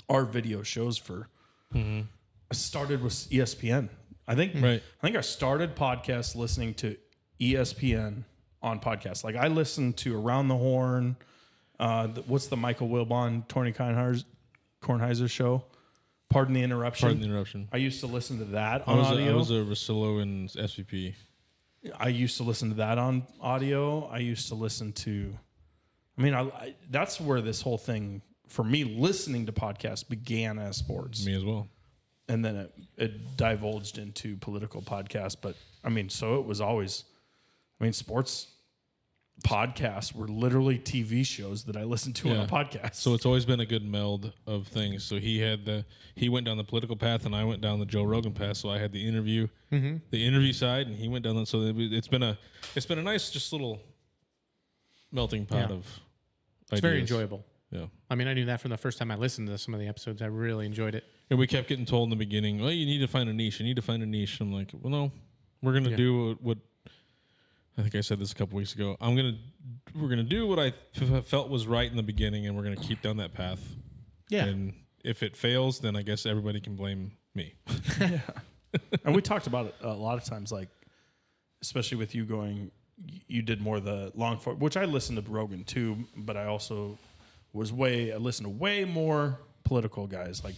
are video shows for. I started with ESPN. I think I started podcasts listening to ESPN on podcasts. Like I listened to Around the Horn. What's the Michael Wilbon, Tony Kornheiser show? Pardon the interruption. I used to listen to that on audio. I was a Rosillo and SVP. I used to listen to that on audio. I used to listen to, that's where this whole thing, for me, listening to podcasts began as sports. Me as well. And then it divulged into political podcasts. But, so it was always, sports podcasts were literally TV shows that I listened to on a podcast. So it's always been a good meld of things. So he went down the political path, and I went down the Joe Rogan path. So I had the interview side, and he went down. So it's been a nice, just little melting pot of. It's very enjoyable. Yeah. I knew that from the first time I listened to some of the episodes. I really enjoyed it. And we kept getting told in the beginning, well, you need to find a niche. I'm like, well, no, we're going to do what I think I said this a couple weeks ago. We're going to do what I felt was right in the beginning, and we're going to keep down that path. Yeah. And if it fails, then I guess everybody can blame me. And we talked about it a lot of times, like, especially with you you did more the long form, which I listened to Rogan too, but I also I listened to way more political guys, like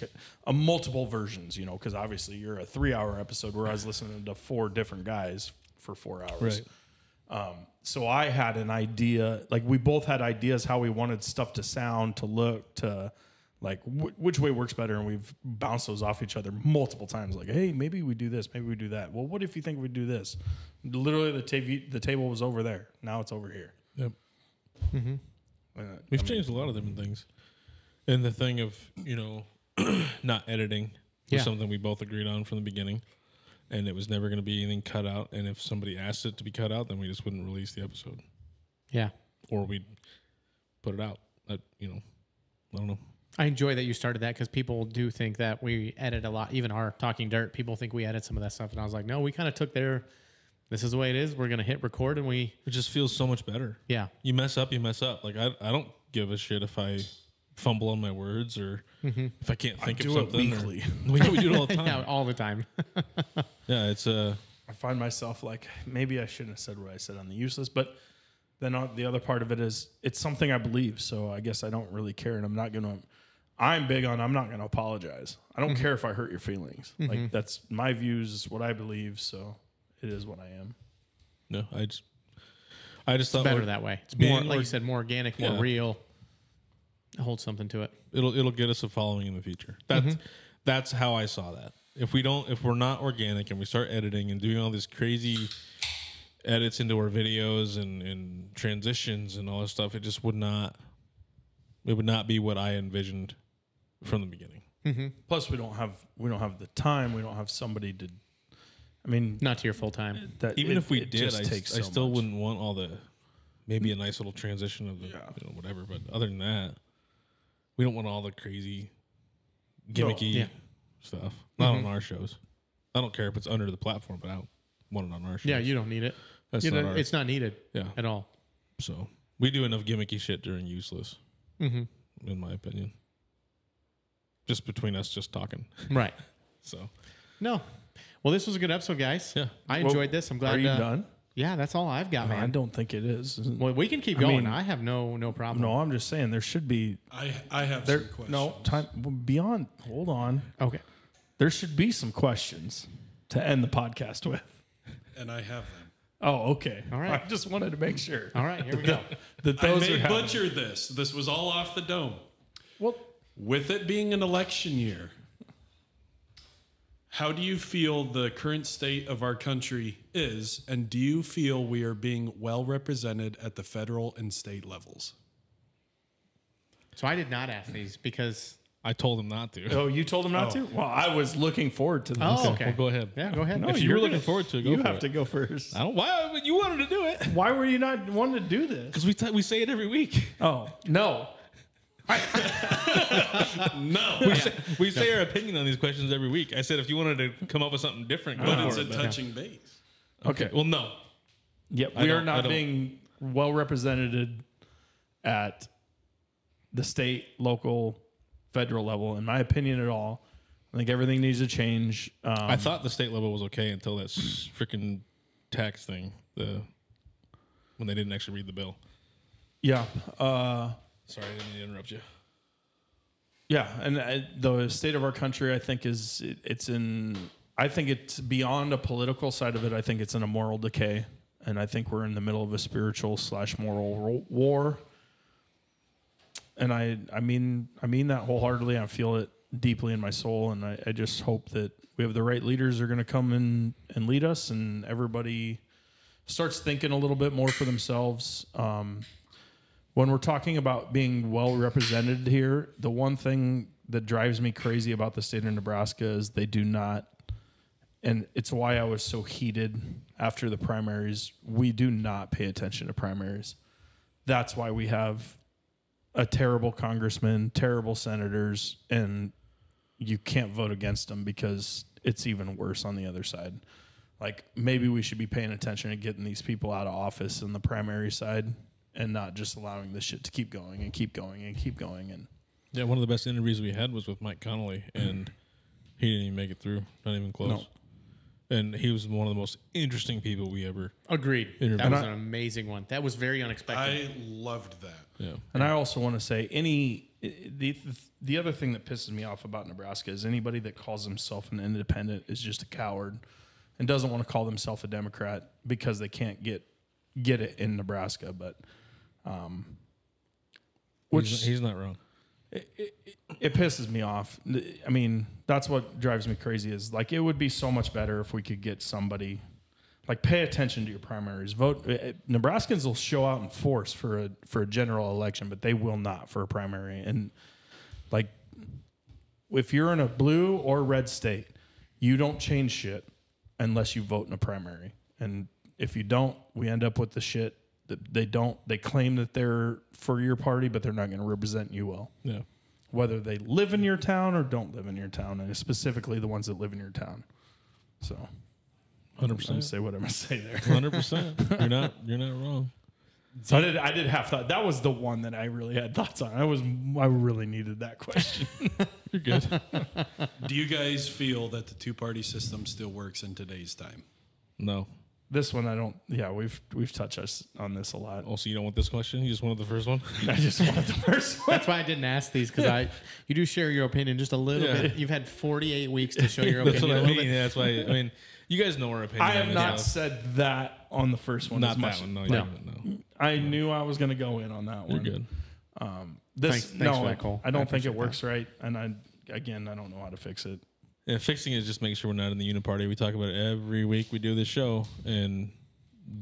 multiple versions, because obviously you're a 3-hour episode where I was listening to 4 different guys for 4 hours. So I had an idea, like we both had ideas how we wanted stuff to sound, to look, to like which way works better. And we've bounced those off each other multiple times. Like, hey, maybe we do this, maybe we do that. Well, what if you think we do this? Literally the table was over there. Now it's over here. Yep. We've changed a lot of different things. And the thing of, not editing was something we both agreed on from the beginning. And it was never going to be anything cut out. And if somebody asked it to be cut out, then we just wouldn't release the episode. Yeah. Or we'd put it out. I don't know. I enjoy that you started that because people do think that we edit a lot. Even our Talking Dirt, people think we edit some of that stuff. And I was like, no, we kind of took this is the way it is. We're going to hit record and it just feels so much better. Yeah. You mess up, you mess up. Like, I don't give a shit if I fumble on my words or if I can't think of something. Weekly. We do it all the time. Yeah, all the time. Yeah, it's I find myself like, maybe I shouldn't have said what I said on the useless, but then the other part of it is it's something I believe. So I guess I don't really care. And I'm not going to apologize. I don't care if I hurt your feelings. Like that's my views, what I believe. So it is what I am. No, I just thought Better that way. It's more, like you said, more organic, more real. Hold something to it. It'll get us a following in the future. That's how I saw that. If we're not organic and we start editing and doing all these crazy edits into our videos and transitions and all this stuff, it just would not be what I envisioned from the beginning. Plus we don't have the time. We don't have somebody to, not to your full time. Even if we did, I still wouldn't want all the, maybe a nice little transition of the, whatever. But other than that, we don't want all the crazy gimmicky stuff. Not on our shows. I don't care if it's under the platform, but I don't want it on our shows. Yeah, you don't need it. It's not needed at all. So we do enough gimmicky shit during Useless, in my opinion. Just between us, just talking. Right. So. No. Well, this was a good episode, guys. Yeah. I enjoyed this. I'm glad. Are you done? Yeah, that's all I've got, man. I don't think it is. Well, we can keep going. I have no problem. No, I'm just saying there should be. I have some questions. No, time beyond. Hold on. Okay. There should be some questions to end the podcast with. And I have them. Oh, okay. All right. I just wanted to make sure. All right, here we go. I may butcher this. This was all off the dome. Well, with it being an election year, how do you feel the current state of our country is, and do you feel we are being well represented at the federal and state levels? So I did not ask these because I told him not to. Oh, you told him not to? Well, I was looking forward to this. Oh, okay. Well, go ahead. Yeah, go ahead. No, If you were looking forward to it, you have to go first. I don't. Why? You wanted to do it. Why were you not wanting to do this? Because we say it every week. Oh, no. No. We say our opinion on these questions every week. I said if you wanted to come up with something different, go But for it's it. a touching base. Okay. Well, no. Yep, we are not being well represented at the state, local, federal level, in my opinion, at all. I think everything needs to change. I thought the state level was okay until that freaking tax thing, when they didn't actually read the bill. Yeah. Sorry, I didn't mean to interrupt you. Yeah, and the state of our country, I think, I think it's beyond a political side of it. I think it's in a moral decay, and I think we're in the middle of a spiritual / moral war. And I mean that wholeheartedly. I feel it deeply in my soul, and I just hope that we have the right leaders who are going to come in and lead us, and everybody starts thinking a little bit more for themselves. When we're talking about being well represented here, the one thing that drives me crazy about the state of Nebraska is they do not, and it's why I was so heated after the primaries, we do not pay attention to primaries. That's why we have a terrible congressman, terrible senators, and you can't vote against them because it's even worse on the other side. Like, maybe we should be paying attention to getting these people out of office in the primary side and not just allowing this shit to keep going and keep going and keep going. And yeah, one of the best interviews we had was with Mike Connolly, and he didn't even make it through, not even close. No. And he was one of the most interesting people we ever agreed. interviewed. That was an amazing one. That was very unexpected. I loved that. Yeah. And I also want to say the other thing that pisses me off about Nebraska is anybody that calls himself an independent is just a coward and doesn't want to call themselves a Democrat because they can't get get it in Nebraska, but he's not wrong. It pisses me off. I mean, that's what drives me crazy is like, it would be so much better if we could get somebody like pay attention to your primaries. Vote. Nebraskans will show out in force for a general election, but they will not for a primary. And like, if you're in a blue or red state, you don't change shit unless you vote in a primary. And if you don't, we end up with the shit that they claim that they're for your party, but they're not going to represent you well. Yeah. Whether they live in your town or don't live in your town, and specifically the ones that live in your town. So 100%. I'm going to say what I'm going to say there. 100%. You're not wrong. So I did have thought. That was the one that I really had thoughts on. I really needed that question. You're good. Do you guys feel that the two-party system still works in today's time? No. This one I don't. Yeah, we've touched on this a lot. Also, you don't want this question? You just wanted the first one? I just wanted the first one. That's why I didn't ask these, because you do share your opinion just a little bit. You've had 48 weeks to show your That's opinion. what I mean. Yeah, that's why. I mean, you guys know our opinion. I have on not this. said that on the first one. Not as much. that one. No, No. you haven't, no. I knew I was going to go in on that You're one. good. Thanks for that, Cole. I don't I think it appreciate works right, and I don't know how to fix it. Yeah, fixing it is just making sure we're not in the uniparty. We talk about it every week we do this show, and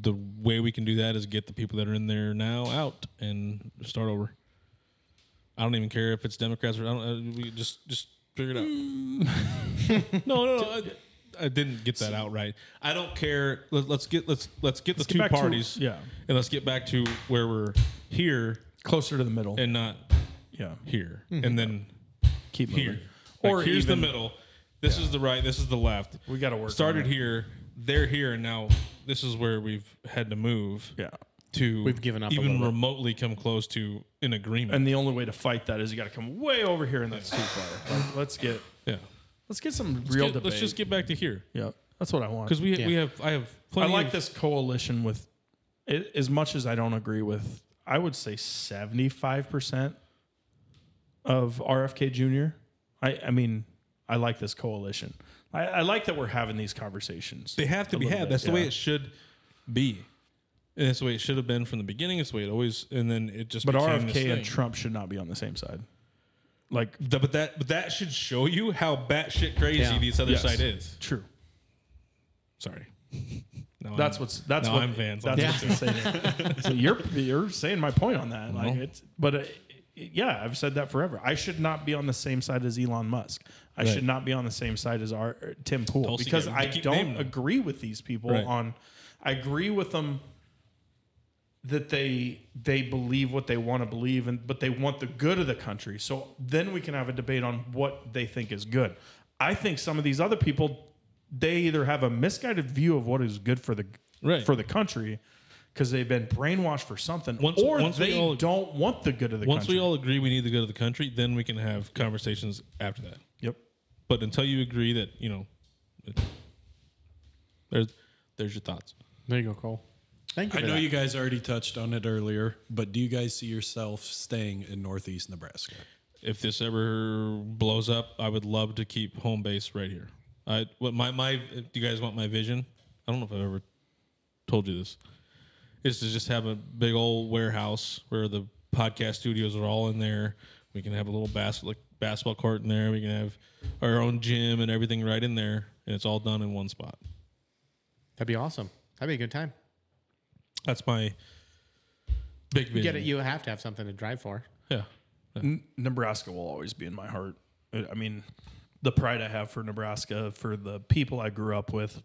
the way we can do that is get the people that are in there now out and start over. I don't even care if it's Democrats or we just figure it out. No. I didn't get that out right. I don't care. Let's get the two back to- parties. yeah. And let's get back to where we're here Closer to the middle. and not Yeah. here. And then Keep here. moving. Like, Or here's even- the middle. This is the right. This is the left. We got to work. Started on it. here. They're here, and now this is where we've had to move Yeah. to We've given up a even little bit. remotely come close to an agreement. And the only way to fight that is you got to come way over here, and that's too far. Like, let's get some real debate. Let's just get back to here Yeah, that's what I want. because I have I plenty. like of, this coalition with it, as much as I don't agree with. I would say 75% of RFK Jr. I mean, I like this coalition. I like that we're having these conversations. They have to a be little had. bit, That's the yeah. way it should be. And that's the way it should have been from the beginning. It's the way it always. And then it just. But became this RFK and thing. Trump should not be on the same side. Like, But that should show you how batshit crazy Yeah. this other yes, side is. true. Sorry. That's what what I'm Vance. That's I'm what's saying. So you're saying my point on that. Like Well. it's, but yeah, I've said that forever. I should not be on the same side as Elon Musk. I should not be on the same side as Tim Pool Tulsi because Gabbard. I Keep naming don't them. agree with these people Right. on. I agree with them that they believe what they want to believe, but they want the good of the country. So then we can have a debate on what they think is good. I think some of these other people, they either have a misguided view of what is good for the Right. for the country because they've been brainwashed for something, Once we they all- don't want the good of the Once country. we all agree we need the good of the country, then we can have conversations after that. Yep. But until you agree that, there's your thoughts. There you go, Cole. Thank you. I for know that. you guys already touched on it earlier, but do you guys see yourself staying in Northeast Nebraska? If this ever blows up, I would love to keep home base right here. Do you guys want my vision? I don't know if I've ever told you this. Is to just have a big old warehouse where the podcast studios are all in there. We can have a little basketball court in there. We can have our own gym and everything right in there, and it's all done in one spot. That'd be awesome. That'd be a good time. That's my big vision. You get it. You have to have something to drive for. Yeah. Nebraska will always be in my heart. I mean, the pride I have for Nebraska, for the people I grew up with,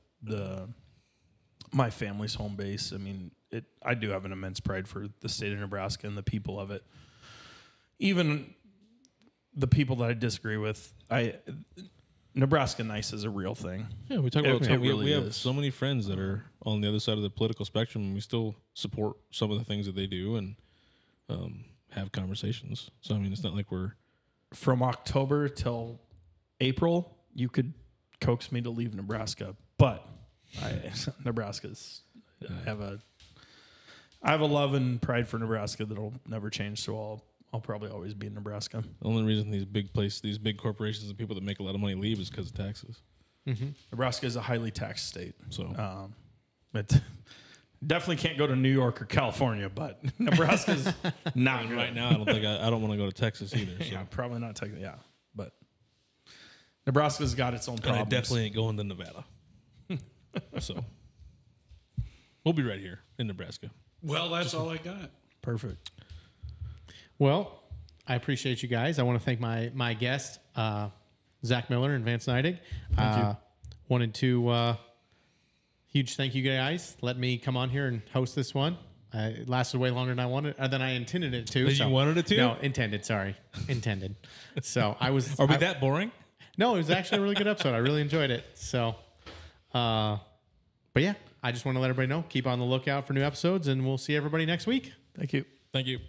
my family's home base. I mean, I do have an immense pride for the state of Nebraska and the people of it. Even the people that I disagree with, Nebraska nice is a real thing. Yeah, we talk about it all the It time. really We have is. so many friends that are on the other side of the political spectrum, and we still support some of the things that they do and have conversations. So, I mean, it's not like we're... From October till April, you could coax me to leave Nebraska, but Nebraska's. I have a love and pride for Nebraska that'll never change. So I'll probably always be in Nebraska. The only reason these big corporations and people that make a lot of money leave is because of taxes. Nebraska is a highly taxed state. So, Definitely can't go to New York or California, but Nebraska's not good. Right now, I don't want to go to Texas either. So. Yeah, probably not Texas. Yeah, but Nebraska's got its own And problems. I definitely ain't going to Nevada. So we'll be right here in Nebraska. Well, that's all I got. Perfect. Well, I appreciate you guys. I want to thank my guests, Zach Miller and Vance Neidig. Thank you. Wanted to huge thank you guys. Let me come on here and host this one. It lasted way longer than I intended it to. You wanted it to? No, intended. Sorry, intended. So I was. Are we that boring? No, it was actually a really good episode. I really enjoyed it. So, but yeah, I just want to let everybody know. Keep on the lookout for new episodes, and we'll see everybody next week. Thank you. Thank you.